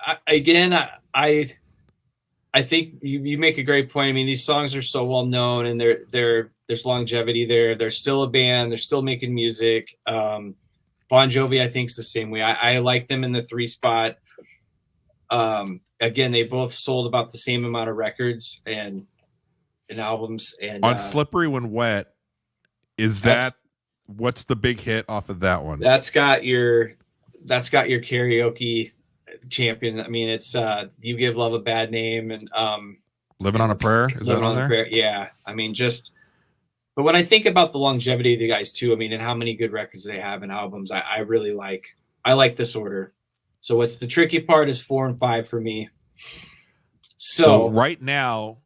think you make a great point. I mean, these songs are so well known, and there's longevity there. They're still a band. They're still making music. Bon Jovi, I think, is the same way. I like them in the 3 spot. Again, they both sold about the same amount of records and albums. And on Slippery When Wet, what's the big hit off of that one? That's got your karaoke champion. I mean, it's You Give Love a Bad Name and Living on a Prayer. Is that on there? Prayer. Yeah. I mean, but when I think about the longevity of the guys too, I mean, and how many good records they have and albums, I really like this order. So what's the tricky part is 4 and 5 for me. So right now,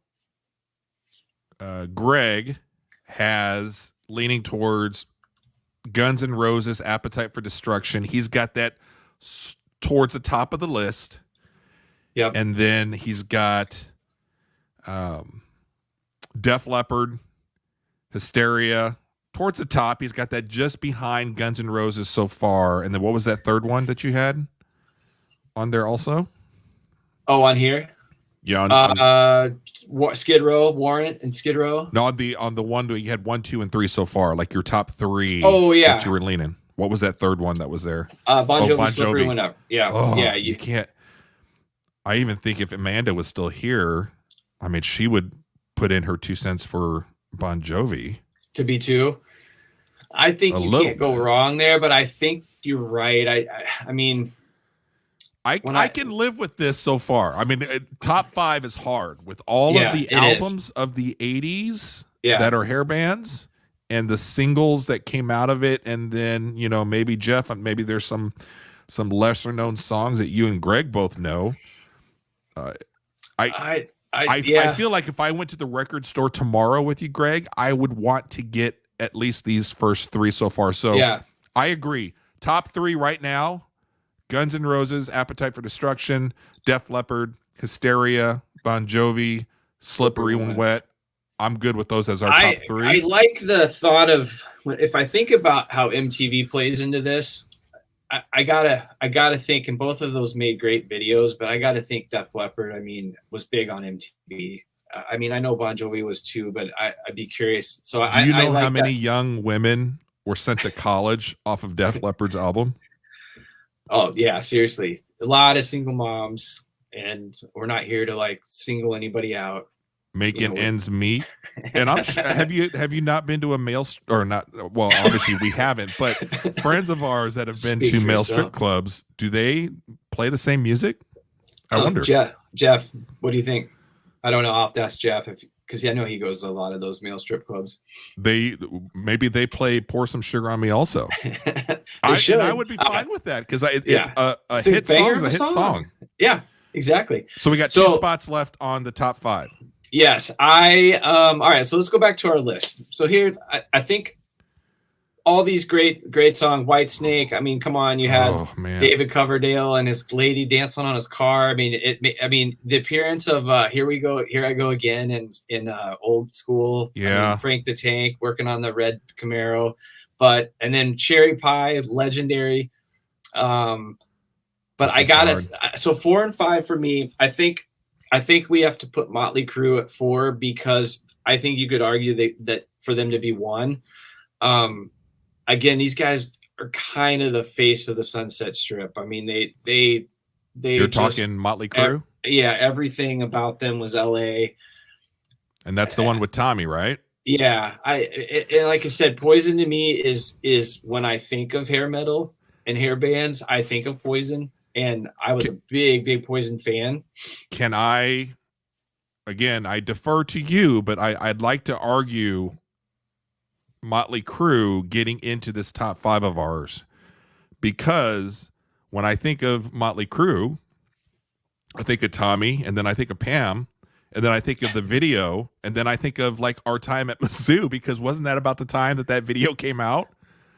Greg has leaning towards Guns N' Roses, Appetite for Destruction. He's got that towards the top of the list. Yep. And then he's got Def Leppard, Hysteria towards the top. He's got that just behind Guns N' Roses so far. And then what was that third one that you had on there also? Oh, on here? Yeah. Skid Row, Warrant and Skid Row. No, on the one you had 1, 2, and 3 so far, like your top 3. Oh yeah, that you were leaning. What was that third one that was there? Bon Jovi, Slippery When Up. Yeah, yeah. You can't. I even think if Amanda was still here, I mean, she would put in her 2 cents for Bon Jovi. To be 2, I think you can't go wrong there. But I think you're right. I mean. I can live with this so far. I mean, top 5 is hard with all of the albums of the 80s that are hair bands and the singles that came out of it. And then, maybe Jeff, maybe there's some lesser known songs that you and Greg both know. I feel like if I went to the record store tomorrow with you, Greg, I would want to get at least these first 3 so far. So I agree. Top 3 right now. Guns N' Roses, Appetite for Destruction, Def Leppard, Hysteria, Bon Jovi, Slippery When Wet. I'm good with those as our top 3. I like the thought of, if I think about how MTV plays into this, I gotta think, and both of those made great videos, but I gotta think Def Leppard, I mean, was big on MTV. I mean, I know Bon Jovi was too, but I'd be curious. So do you know how many young women were sent to college off of Def Leppard's album? Oh yeah, seriously, a lot of single moms, and we're not here to single anybody out, making ends meet. And I'm have you not been to a male or not? Well, obviously we haven't, but friends of ours that have been to male strip clubs, do they play the same music? I wonder. Jeff, what do you think? I don't know. I'll have to ask Jeff because I know he goes to a lot of those male strip clubs. Maybe they play Pour Some Sugar on Me also. I would be fine with that because it's a hit song is a hit song. Yeah, exactly. So we got 2 spots left on the top 5. Yes, all right. So let's go back to our list. So here, I think all these great songs. White Snake. I mean, come on, you had David Coverdale and his lady dancing on his car. I mean, the appearance of Here I Go Again in Old School. Yeah, I mean, Frank the Tank working on the red Camaro, and then Cherry Pie, legendary. But I got it. So 4 and 5 for me. I think we have to put Motley Crue at 4 because I think you could argue that for them to be 1. Again, these guys are kind of the face of the Sunset Strip. I mean, they You're talking Motley Crue? Everything about them was LA. And that's the one with Tommy, right? Yeah. And like I said, Poison to me is when I think of hair metal and hair bands, I think of Poison. And I was a big Poison fan. Can I again, I defer to you, but I'd like to argue Motley Crue getting into this top 5 of ours, because when I think of Motley Crue, I think of Tommy, and then I think of Pam, and then I think of the video, and then I think of like our time at Mizzou, because wasn't that about the time that video came out?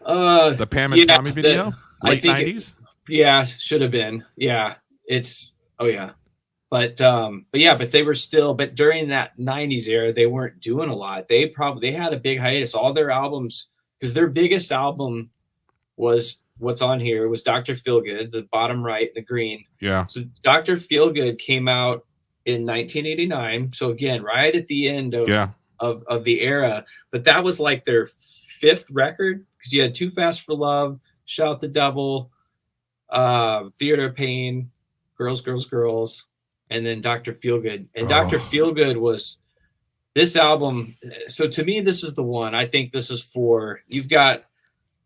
The Pam and Tommy video, late 90s. Yeah, should have been. Yeah, but they were still. But during that '90s era, they weren't doing a lot. They had a big hiatus. All their albums, because their biggest album was what's on here, was Dr. Feelgood, the bottom right, the green. Yeah. So Dr. Feelgood came out in 1989. So again, right at the end of the era. But that was like their 5th record, because you had Too Fast for Love, Shout the Devil, Theater of Pain, Girls, Girls, Girls, and then Dr. Feelgood. And Dr. Feelgood was this album. So to me, this is the one. I think this is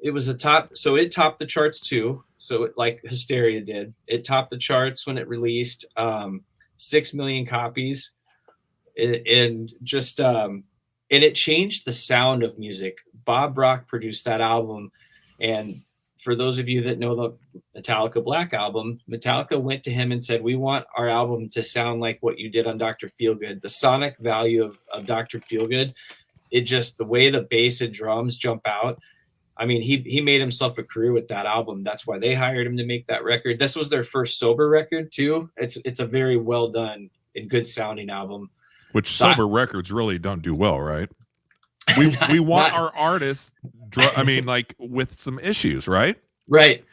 it was a top. So it topped the charts too. So like Hysteria did. It topped the charts when it released, 6 million copies. And it changed the sound of music. Bob Rock produced that album. And for those of you that know the Metallica Black Album, Metallica went to him and said, we want our album to sound like what you did on Dr. Feelgood. The sonic value of Dr. Feelgood, the way the bass and drums jump out. I mean, he made himself a career with that album. That's why they hired him to make that record. This was their first sober record too. It's a very well done and good sounding album. Which sober records really don't do well, right? We want our artists, like with some issues, right? Right.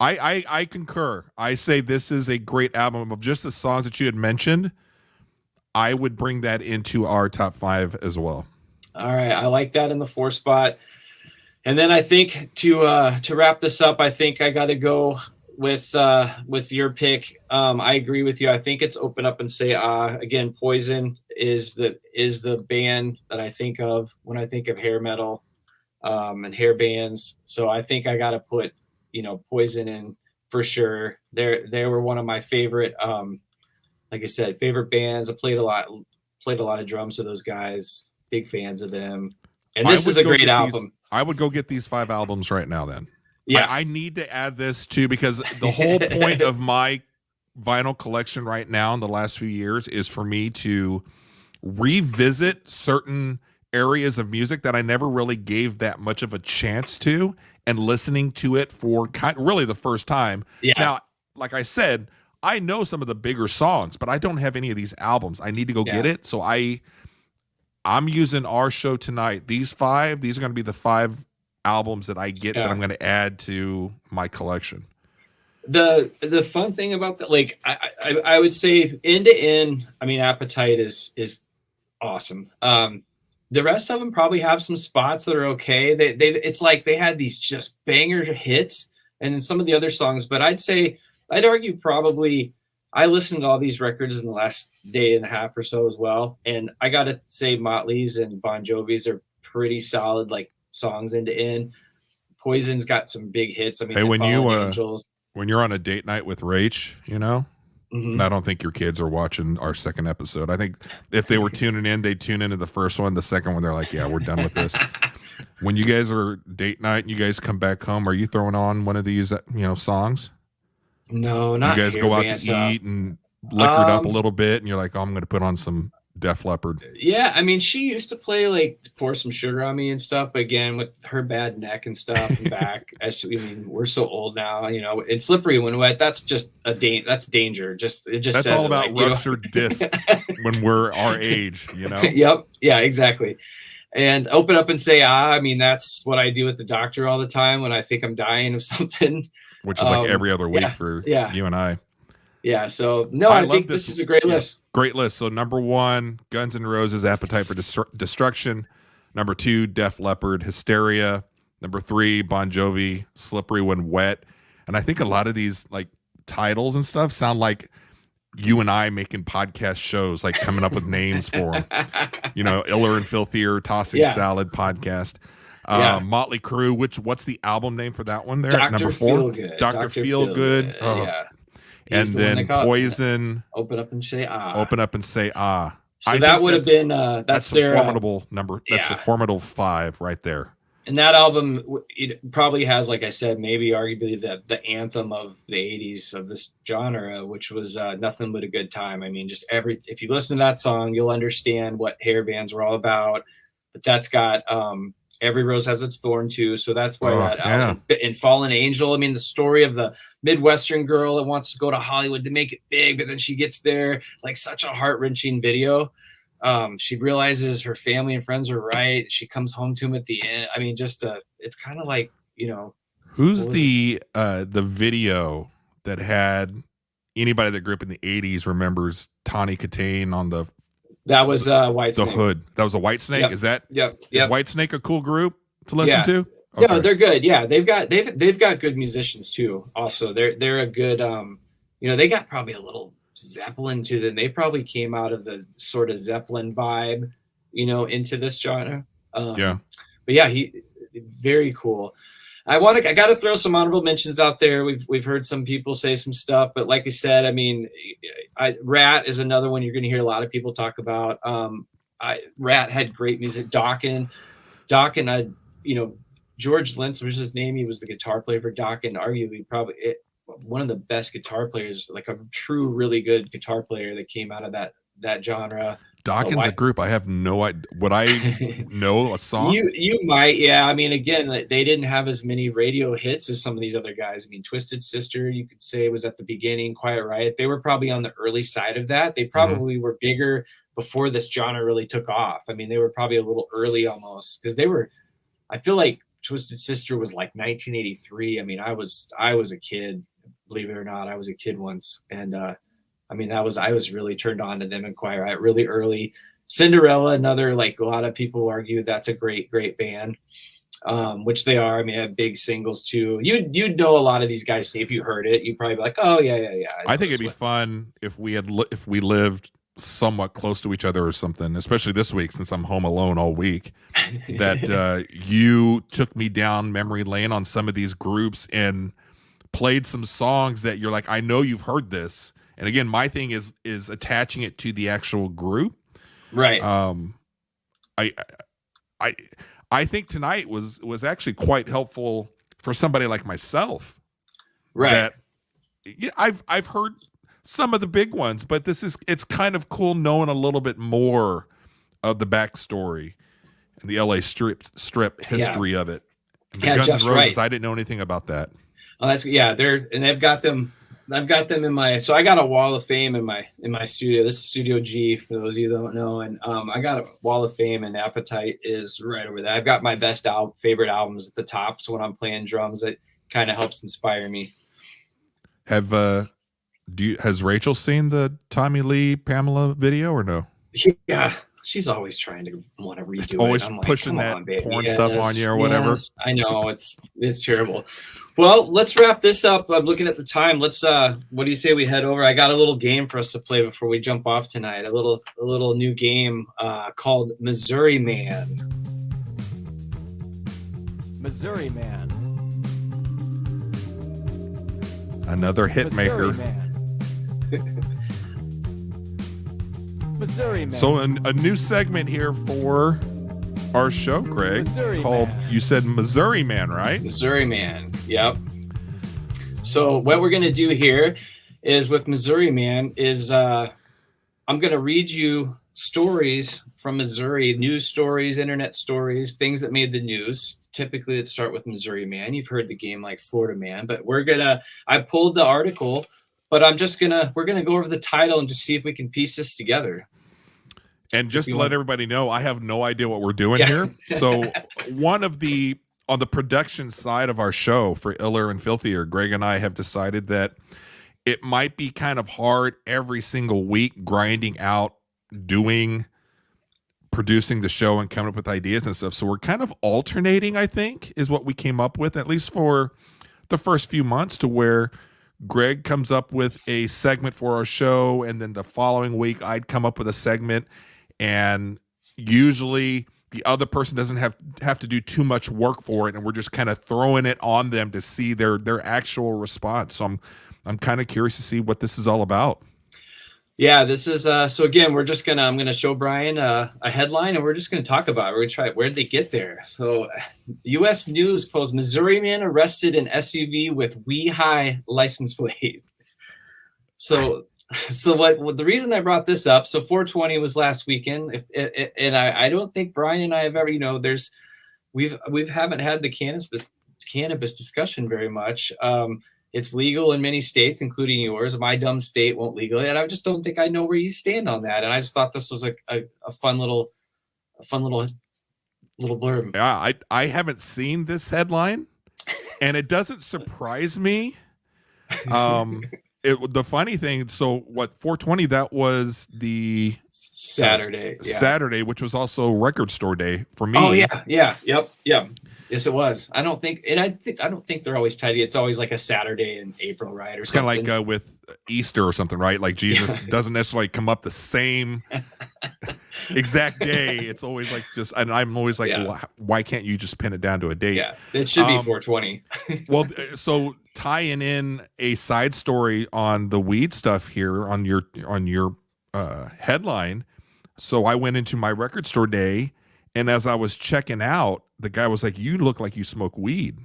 I concur. I say this is a great album. Of just the songs that you had mentioned, I would bring that into our top 5 as well. All right, I like that in the 4 spot. And then I think to wrap this up, I think I got to go with your pick. I agree with you. I think it's Open Up and Say Ah. Again, Poison is the band that I think of when I think of hair metal and hair bands. So I think I got to put Poison in for sure. They were one of my favorite, like I said, favorite bands. I played a lot of drums to those guys. Big fans of them. And this is a great album. I would go get these 5 albums right now then. Yeah. I need to add this too, because the whole point of my vinyl collection right now in the last few years is for me to revisit certain areas of music that I never really gave that much of a chance to, and listening to it for really the first time. Yeah. Now, like I said, I know some of the bigger songs, but I don't have any of these albums. I need to go get it. So I'm using our show tonight. These are going to be the 5 albums that I get that I'm going to add to my collection. The fun thing about that, like I would say end to end, I mean, Appetite is awesome. The rest of them probably have some spots that are okay. It's like they had these just banger hits, and then some of the other songs. But I'd argue probably I listened to all these records in the last day and a half or so as well, and I got to say Motley's and Bon Jovi's are pretty solid, like songs end to end. Poison's got some big hits. I mean, hey, when you're on a date night with Rach, and I don't think your kids are watching our second episode. I think if they were tuning in, they'd tune into the first one. The second one, they're like, yeah, we're done with this. When you guys are date night and you guys come back home, are you throwing on one of these, songs? No, not you guys go out to eat and liquored up a little bit, and you're like, oh, I'm going to put on some Def Leppard. Yeah, I mean, she used to play like Pour Some Sugar on Me and stuff. But again, with her bad neck and stuff and back, we're so old now, and Slippery When Wet. That's just that's danger. That's says all about ruptured discs when we're our age, Yep. Yeah, exactly. And Open Up and Say Ah. I mean, that's what I do with the doctor all the time when I think I'm dying of something. Which is like every other week for you and I. Yeah, so I think this is a great list. Great list. So number 1, Guns N' Roses, Appetite for Destruction. Number 2, Def Leppard, Hysteria. Number 3, Bon Jovi, Slippery When Wet. And I think a lot of these like titles and stuff sound like you and I making podcast shows, like coming up with names for them. Iller and Filthier, Tossing Salad podcast. Motley Crue. What's the album name for that one there? Number 4, Dr. Feelgood. Yeah. And then Poison. Open Up and Say Ah. Open Up and Say Ah. So that would have been that's a their formidable number. That's a formidable 5 right there. And that album, it probably has, like I said, maybe arguably the anthem of the 80s of this genre, which was Nothing But a Good Time. I mean, if you listen to that song, you'll understand what hair bands were all about. But that's got Every Rose Has Its Thorn too. So that's why that album, and Fallen Angel. I mean, the story of the Midwestern girl that wants to go to Hollywood to make it big, but then she gets there, like such a heart-wrenching video. She realizes her family and friends are right. She comes home to him at the end. I mean, it's kind of like, who's the video that had anybody that grew up in the 80s remembers Tawny Katane on that was Whitesnake. The hood. That was a Whitesnake. Yep. Is that Yep. Is Whitesnake a cool group to listen to? Okay. Yeah, they're good. Yeah, they've got good musicians too. Also, they're a good they got probably a little Zeppelin to them. They probably came out of the sort of Zeppelin vibe, into this genre. But yeah, he very cool. I got to throw some honorable mentions out there. We've heard some people say some stuff, but like I said, I mean, Rat is another one you're going to hear a lot of people talk about. Rat had great music. Dokken, George Lentz was his name. He was the guitar player for Dokken, arguably one of the best guitar players, like a true, really good guitar player that came out of that genre. Dokken's a group. I have no idea. Would I know a song? You might, yeah. I mean, again, they didn't have as many radio hits as some of these other guys. I mean, Twisted Sister, you could say, was at the beginning. Quiet Riot, they were probably on the early side of that. They probably were bigger before this genre really took off. I mean, they were probably a little early almost, because I feel like Twisted Sister was like 1983. I mean, I was a kid, believe it or not. I was a kid once, and I mean, I was really turned on to them and Quiet Riot really early. Cinderella, another, like a lot of people argue that's a great band, which they are. I mean, I have big singles too. You'd know a lot of these guys. If you heard it, you'd probably be like, oh yeah. I think it'd be fun if we lived somewhat close to each other or something, especially this week since I'm home alone all week, that you took me down memory lane on some of these groups and played some songs that you're like, I know you've heard this. And again, my thing is attaching it to the actual group. Right. I think tonight was actually quite helpful for somebody like myself. Right. That I've heard some of the big ones, but it's kind of cool knowing a little bit more of the backstory and the LA strip history of it. And the Guns N' Roses, right. I didn't know anything about that. Oh, they've got them. I've got them in my, so I got a wall of fame in my studio. This is Studio G for those of you that don't know. And I got a wall of fame, and Appetite is right over there. I've got my best favorite albums at the top. So when I'm playing drums, it kind of helps inspire me. Has Rachel seen the Tommy Lee Pamela video or no? Yeah. She's always trying to want to redo it. Always I'm pushing like, that porn stuff on you or whatever. Yes, I know, it's terrible. Well, let's wrap this up. I'm looking at the time. Let's what do you say we head over? I got a little game for us to play before we jump off tonight. A little new game called Missouri Man. Missouri Man. Another hit maker. Missouri Man. So a new segment here for our show, Greg, Missouri called Man. You said Missouri Man, right? Missouri Man. Yep. So what we're gonna do here is with Missouri Man is I'm gonna read you stories from Missouri, news stories, internet stories, things that made the news. Typically, let's start with Missouri Man. You've heard the game like Florida Man, but I pulled the article. But we're gonna go over the title and just see if we can piece this together. And just to let everybody know, I have no idea what we're doing here. So on the production side of our show for Iller and Filthier, Greg and I have decided that it might be kind of hard every single week grinding out, producing the show and coming up with ideas and stuff. So we're kind of alternating, I think, is what we came up with, at least for the first few months, to where Greg comes up with a segment for our show, and then the following week I'd come up with a segment, and usually the other person doesn't have to do too much work for it, and we're just kind of throwing it on them to see their actual response. So I'm kind of curious to see what this is all about. Yeah, this is so again, I'm gonna show Brian a headline and we're just gonna talk about it. We're gonna try where'd they get there. So US News posts Missouri man arrested in SUV with Wee High license plate. So the reason I brought this up, so 420 was last weekend, and I don't think Brian and I have ever, we haven't had the cannabis discussion very much. It's legal in many states, including yours. My dumb state won't legally, and I just don't think I know where you stand on that. And I just thought this was a fun little blurb. Yeah, I haven't seen this headline, and it doesn't surprise me. The funny thing, so what 420? That was the Saturday, which was also Record Store Day for me. Oh yeah, yep. Yes, it was. I don't think they're always tidy. It's always like a Saturday in April, right? Or it's kind of like with Easter or something, right? Like Jesus doesn't necessarily come up the same exact day. It's always like and I'm always like, well, why can't you just pin it down to a date? Yeah, it should be 420. Well, so tying in a side story on the weed stuff here on your headline. So I went into my Record Store Day, and as I was checking out, the guy was like, "You look like you smoke weed."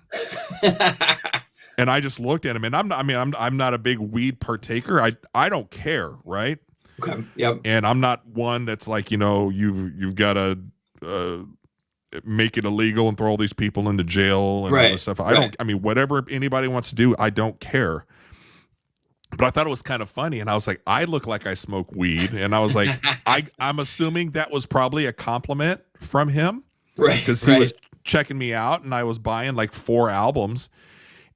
And I just looked at him, and I'm not a big weed partaker. I don't care, right? Okay. Yep. And I'm not one that's like, you've got to make it illegal and throw all these people into jail and all this stuff. Whatever anybody wants to do, I don't care. But I thought it was kind of funny, and I was like, I look like I smoke weed, and I was like, I'm assuming that was probably a compliment from him, right? Because he was checking me out, and I was buying like 4 albums,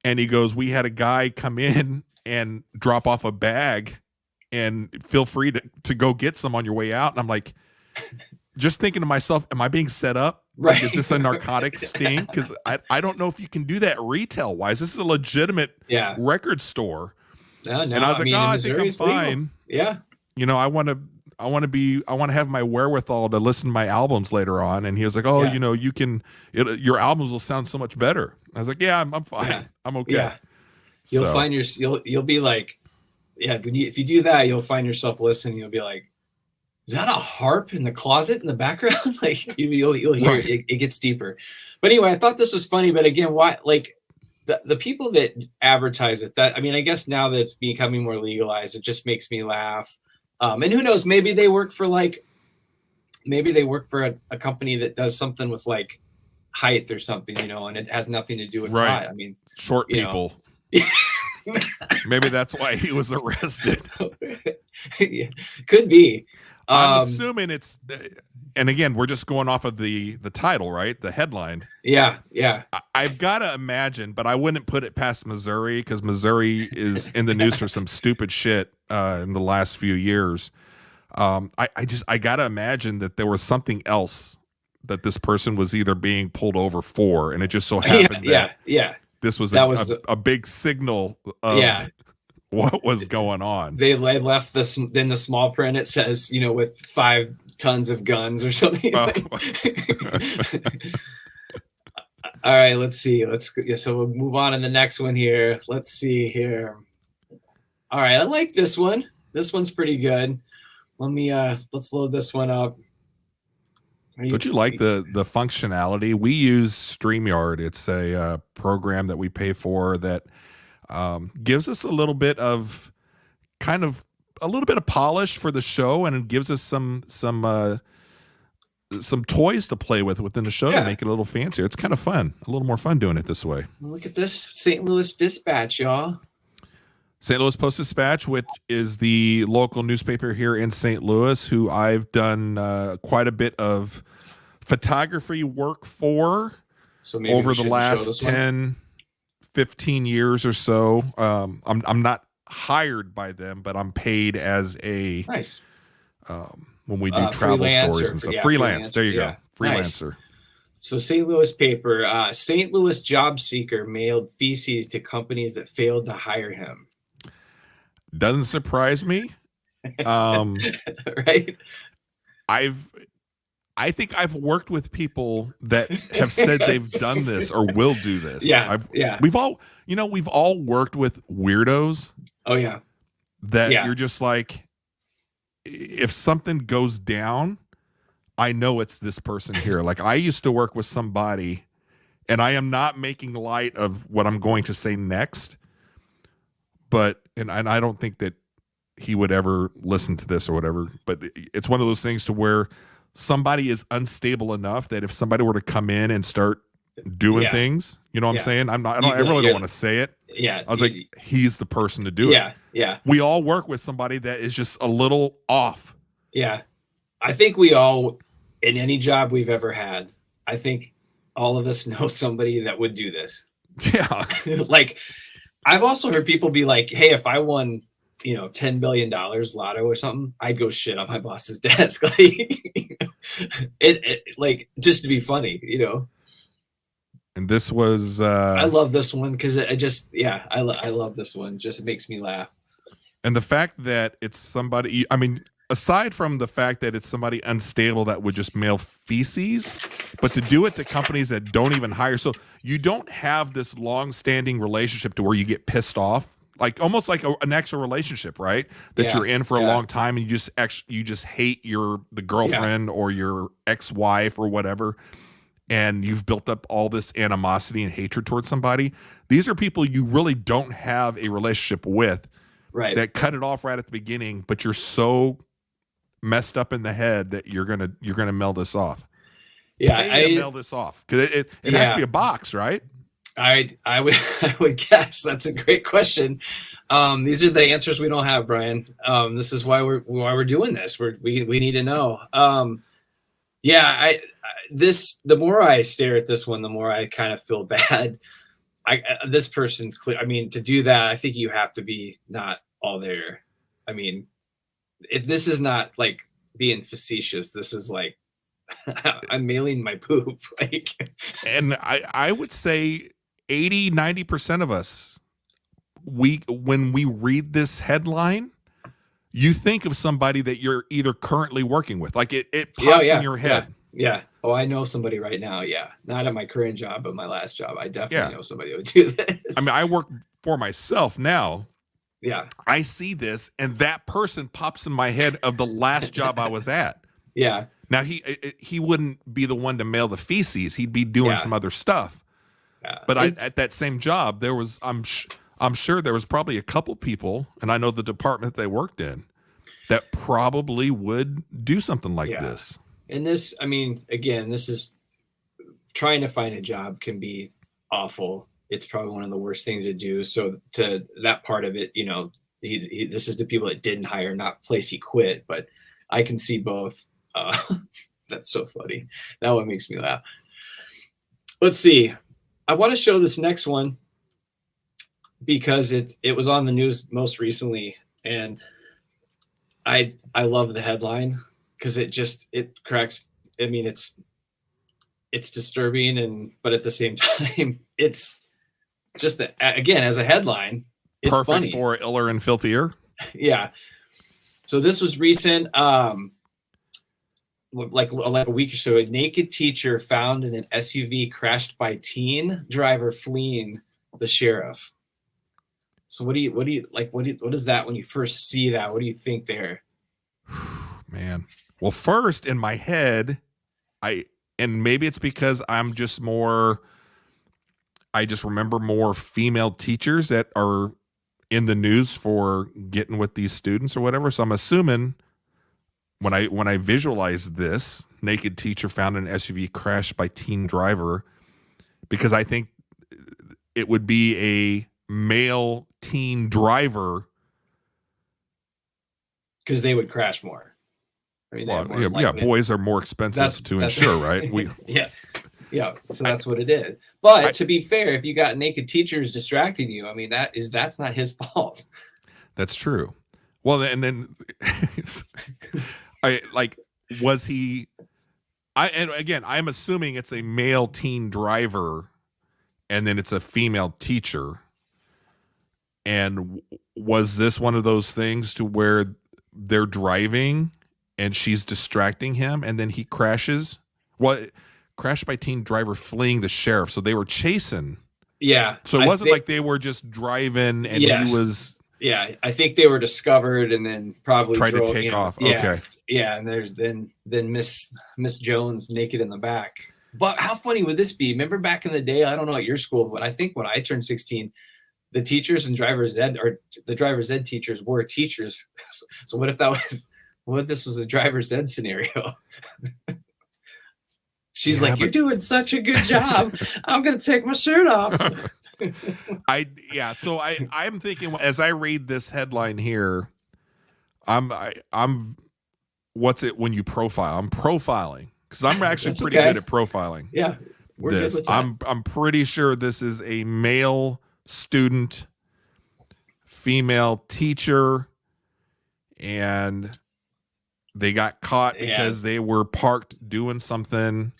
and he goes, "We had a guy come in and drop off a bag, and feel free to go get some on your way out." And I'm like, just thinking to myself, am I being set up? Right. Like, is this a narcotic sting? Because I don't know if you can do that retail wise. This is a legitimate record store. No, and I was like, I think I'm fine. Legal. Yeah. I want to have my wherewithal to listen to my albums later on. And he was like, your albums will sound so much better. I was like, yeah, I'm fine. Yeah. I'm okay. Yeah. You'll be like, if you do that, you'll find yourself listening. You'll be like, is that a harp in the closet in the background? Like you'll hear it gets deeper. But anyway, I thought this was funny. But again, why the people that advertise it, I guess now that it's becoming more legalized, it just makes me laugh. And who knows, maybe they work for a company that does something with like height or something, and it has nothing to do with pot. Short people. Maybe that's why he was arrested. Yeah, could be. I'm assuming it's, and again, we're just going off of the title, right? The headline. Yeah. I've got to imagine, but I wouldn't put it past Missouri, because Missouri is in the news for some stupid shit in the last few years. I got to imagine that there was something else that this person was either being pulled over for, and it just so happened that this was a big signal of what was going on. They left this, then the small print, it says, with 5 tons of guns or something. All right, let's see. So we'll move on to the next one here. Let's see here. All right, I like this one. This one's pretty good. Let's load this one up. Don't you like the functionality? We use StreamYard. It's a program that we pay for that gives us a little bit of polish for the show, and it gives us some toys to play with within the show to make it a little fancier. It's kind of fun, a little more fun doing it this way. Look at this St. Louis Dispatch, y'all. St. Louis Post-Dispatch, which is the local newspaper here in St. Louis, who I've done quite a bit of photography work for over the last 10, 15 years or so. I'm not hired by them, but I'm paid as a when we do travel stories and stuff. Freelance. There you go. Freelancer. Nice. So St. Louis paper, St. Louis job seeker mailed feces to companies that failed to hire him. Doesn't surprise me. Right. I think I've worked with people that have said they've done this or will do this. We've all worked with weirdos. Oh yeah. That you're just like, if something goes down, I know it's this person here. Like I used to work with somebody, and I am not making light of what I'm going to say next, but and I don't think that he would ever listen to this or whatever, but it's one of those things to where somebody is unstable enough that if somebody were to come in and start doing things, you know what I'm saying? I really don't want to say it. Yeah. I was like, he's the person to do it. Yeah. We all work with somebody that is just a little off. Yeah. I think we all, in any job we've ever had, I think all of us know somebody that would do this. Yeah. Like, I've also heard people be like, hey, if I won, $10 billion lotto or something, I'd go shit on my boss's desk. Like, just to be funny, And this was, I love this one because I love this one. Just makes me laugh. And the fact that it's somebody, I mean, aside from the fact that it's somebody unstable that would just mail feces, but to do it to companies that don't even hire. So you don't have this long-standing relationship to where you get pissed off, like almost like an extra relationship, right? That you're in for a long time, and you just hate the girlfriend or your ex-wife or whatever, and you've built up all this animosity and hatred towards somebody. These are people you really don't have a relationship with, right? That cut it off right at the beginning, but you're so messed up in the head that you're gonna mail this off. Yeah, I mail this off because it has to be a box, right? I would guess. That's a great question. These are the answers we don't have, Brian. This is why we're doing this. We need to know. The more I stare at this one, the more I kind of feel bad. This person's clear. I mean, to do that, I think you have to be not all there. I mean, this is not like being facetious. This is like I'm mailing my poop. And I would say 80-90% of us, when we read this headline, you think of somebody that you're either currently working with. Like it pops in your head. Yeah. Oh, I know somebody right now. Yeah. Not at my current job, but my last job. I definitely know somebody who would do this. I mean, I work for myself now. Yeah. I see this, and that person pops in my head of the last job I was at. Yeah. Now he wouldn't be the one to mail the feces. He'd be doing some other stuff. Yeah. But at that same job, there was I'm sure there was probably a couple people, and I know the department they worked in, that probably would do something like this. And this, I mean, again, this is trying to find a job can be awful. It's probably one of the worst things to do. So to that part of it, this is the people that didn't hire, not place he quit. But I can see both. That's so funny. That one makes me laugh. Let's see. I want to show this next one because it was on the news most recently, and I love the headline because it cracks. I mean, it's disturbing, but at the same time, it's just that, again, as a headline, it's perfect funny for iller and filthier. Yeah. So this was recent. Like a week or so, a naked teacher found in an SUV crashed by teen driver fleeing the sheriff. So what is that when you first see that? What do you think there? Man. Well, first in my head, and maybe it's because I just remember more female teachers that are in the news for getting with these students or whatever. So I'm assuming when I visualize this, naked teacher found in an SUV crashed by teen driver, because I think it would be a male teen driver. Because they would crash more. I mean, boys are more expensive to insure, right? Yeah. So that's what it is. But to be fair, if you got naked teachers distracting you, I mean, that's not his fault. That's true. Well, and then was he? And again, I'm assuming it's a male teen driver, and then it's a female teacher. And was this one of those things to where they're driving and she's distracting him, and then he crashes? Well, crashed by teen driver fleeing the sheriff. So they were chasing. Yeah. So it wasn't like they were just driving and he was. Yeah, I think they were discovered and then probably tried to take off. Yeah, okay. Yeah, and there's then Miss Jones naked in the back. But how funny would this be? Remember back in the day, I don't know at your school, but I think when I turned 16, the teachers and driver's ed or the driver's ed teachers were teachers. So what if this was a driver's ed scenario? She's like, "You're doing such a good job. I'm gonna take my shirt off." So I'm thinking as I read this headline here, I'm what's it when you profile? I'm profiling because I'm actually pretty good at profiling. Yeah, we're good with that. I'm pretty sure this is a male student, female teacher, and they got caught because they were parked doing something.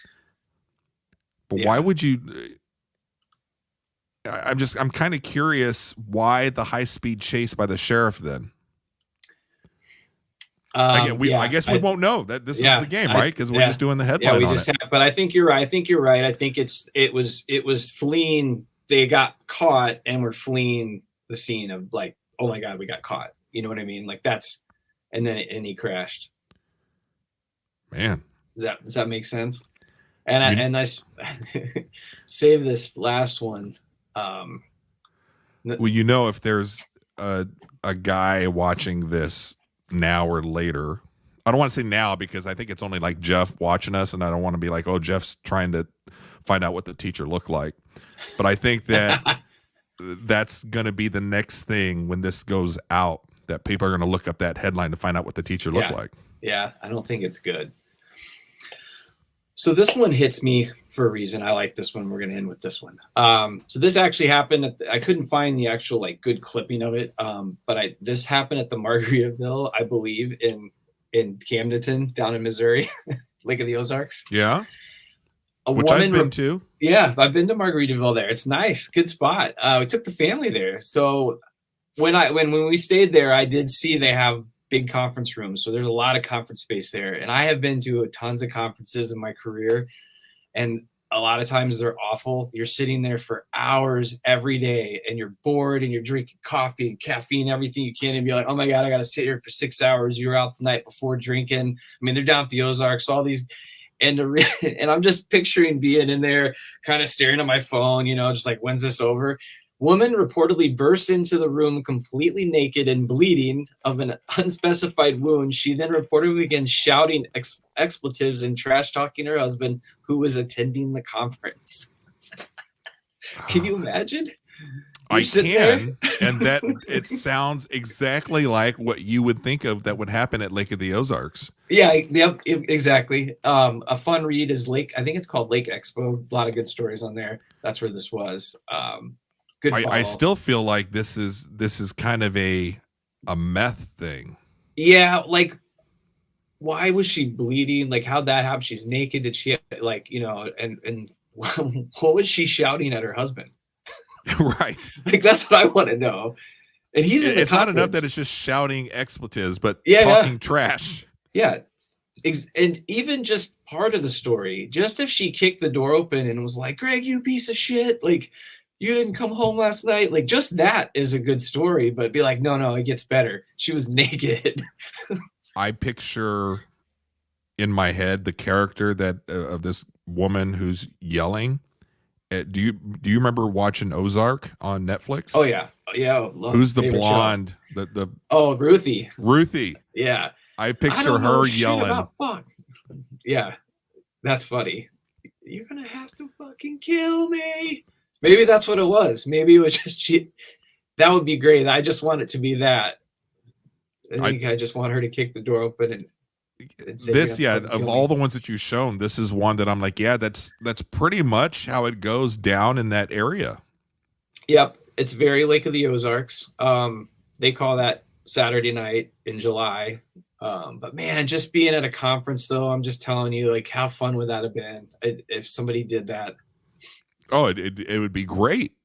But why would you? I'm kind of curious why the high-speed chase by the sheriff then. I guess we won't know that this is the game, right? Because we're just doing the headline. Yeah, we just have. But I think you're right. I think it was fleeing. They got caught and were fleeing the scene of like, oh my God, we got caught. You know what I mean? Like that's, and then he crashed. Man, does that make sense? And I save this last one. Well, if there's a guy watching this now or later, I don't want to say now because I think it's only like Jeff watching us, and I don't want to be like, oh, Jeff's trying to find out what the teacher looked like. But I think that that's going to be the next thing when this goes out, that people are going to look up that headline to find out what the teacher looked like. Yeah, I don't think it's good. So this one hits me for a reason. I like this one. We're going to end with this one. So this actually happened. I couldn't find the actual like good clipping of it. But this happened at the Margaritaville, I believe, in Camdenton down in Missouri, Lake of the Ozarks. Yeah. Which I've been to. Yeah, I've been to Margaritaville there. It's nice. Good spot. We took the family there. So when we stayed there, I did see they have big conference rooms. So there's a lot of conference space there. And I have been to tons of conferences in my career. And a lot of times they're awful. You're sitting there for hours every day and you're bored and you're drinking coffee and caffeine, everything you can. And be like, oh my God, I got to sit here for 6 hours. You were out the night before drinking. I mean, they're down at the Ozarks, all these. And I'm just picturing being in there kind of staring at my phone, just like, when's this over? Woman reportedly bursts into the room completely naked and bleeding of an unspecified wound. She then reportedly began shouting expletives and trash talking her husband, who was attending the conference. Can you imagine? I can, and that it sounds exactly like what you would think of that would happen at Lake of the Ozarks. Yeah, yep, exactly. A fun read is I think it's called Lake Expo. A lot of good stories on there. That's where this was. I still feel like this is kind of a meth thing. Yeah, like why was she bleeding? Like how'd that happen? She's naked. Did she and what was she shouting at her husband? Right. Like that's what I want to know. And it's not enough that it's just shouting expletives, but talking trash. Yeah. And even just part of the story, just if she kicked the door open and was like, Greg, you piece of shit, like you didn't come home last night. Like just that is a good story, but be like, no, it gets better. She was naked. I picture in my head the character that of this woman who's yelling. Do you remember watching Ozark on Netflix? Oh yeah. Who's the blonde? The Ruthie. Ruthie. Yeah. I picture her yelling. Yeah, that's funny. You're gonna have to fucking kill me. Maybe that's what it was. Maybe it was just she. That would be great. I just want it to be that. I just want her to kick the door open and say, this. Yeah, of all the ones that you've shown, this is one that I'm like, yeah, that's pretty much how it goes down in that area. Yep, it's very Lake of the Ozarks. They call that Saturday night in July. But man, just being at a conference though, I'm just telling you, like, how fun would that have been if somebody did that? Oh, it would be great.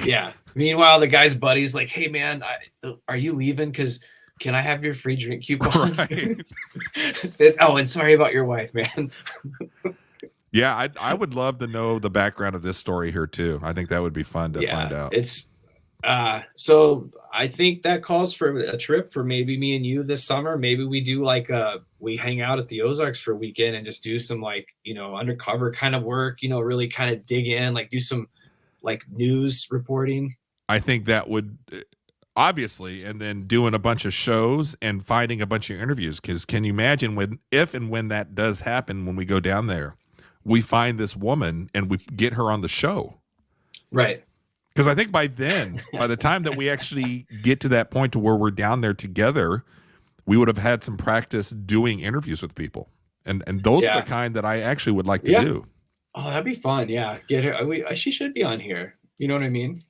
Yeah. Meanwhile, the guy's buddy's like, hey man, are you leaving? Because can I have your free drink coupon? Right. And sorry about your wife, man. Yeah, I would love to know the background of this story here too. I think that would be fun to find out. So I think that calls for a trip for maybe me and you this summer. Maybe we do like we hang out at the Ozarks for a weekend and just do some like, undercover kind of work, really kind of dig in, like do some like news reporting. I think that would obviously, and then doing a bunch of shows and finding a bunch of interviews. Because can you imagine if and when that does happen, when we go down there, we find this woman and we get her on the show. Right. Because I think by the time that we actually get to that point to where we're down there together, we would have had some practice doing interviews with people. And those are the kind that I actually would like to do. Oh, that'd be fun. Yeah. Get her. She should be on here. You know what I mean?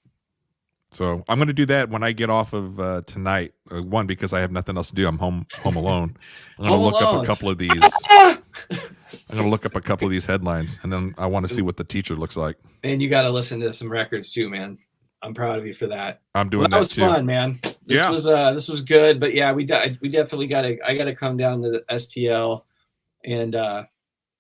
So I'm going to do that when I get off of tonight. One, because I have nothing else to do. I'm home alone. I'm going to look up a couple of these. I'm going to look up a couple of these headlines, and then I want to see what the teacher looks like. And you got to listen to some records too, man. I'm proud of you for that. I'm doing that was too. Fun, man. This was good, but yeah, we definitely got to. I got to come down to the STL and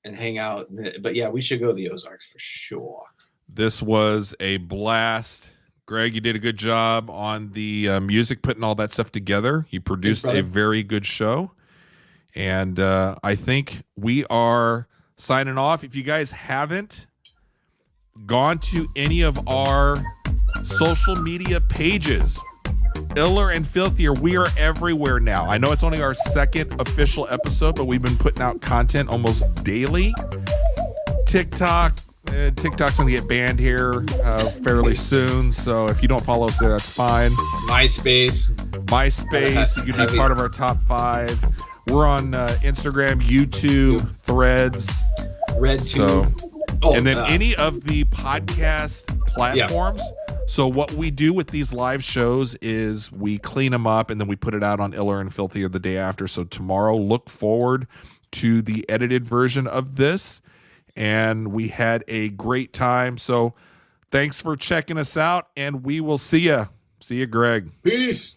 hang out. But yeah, we should go to the Ozarks for sure. This was a blast. Greg, you did a good job on the music, putting all that stuff together. You produced a very good show. And I think we are signing off. If you guys haven't gone to any of our social media pages, Iller and Filthier, we are everywhere now. I know it's only our second official episode, but we've been putting out content almost daily. TikTok's going to get banned here fairly soon, so if you don't follow us there, that's fine. MySpace, you can be part of our top 5. We're on Instagram, YouTube, Threads, RedTube. And then any of the podcast platforms. Yeah. So what we do with these live shows is we clean them up and then we put it out on Iller and Filthier the day after. So tomorrow, look forward to the edited version of this. And we had a great time. So thanks for checking us out, and we will see ya. See ya, Greg. Peace.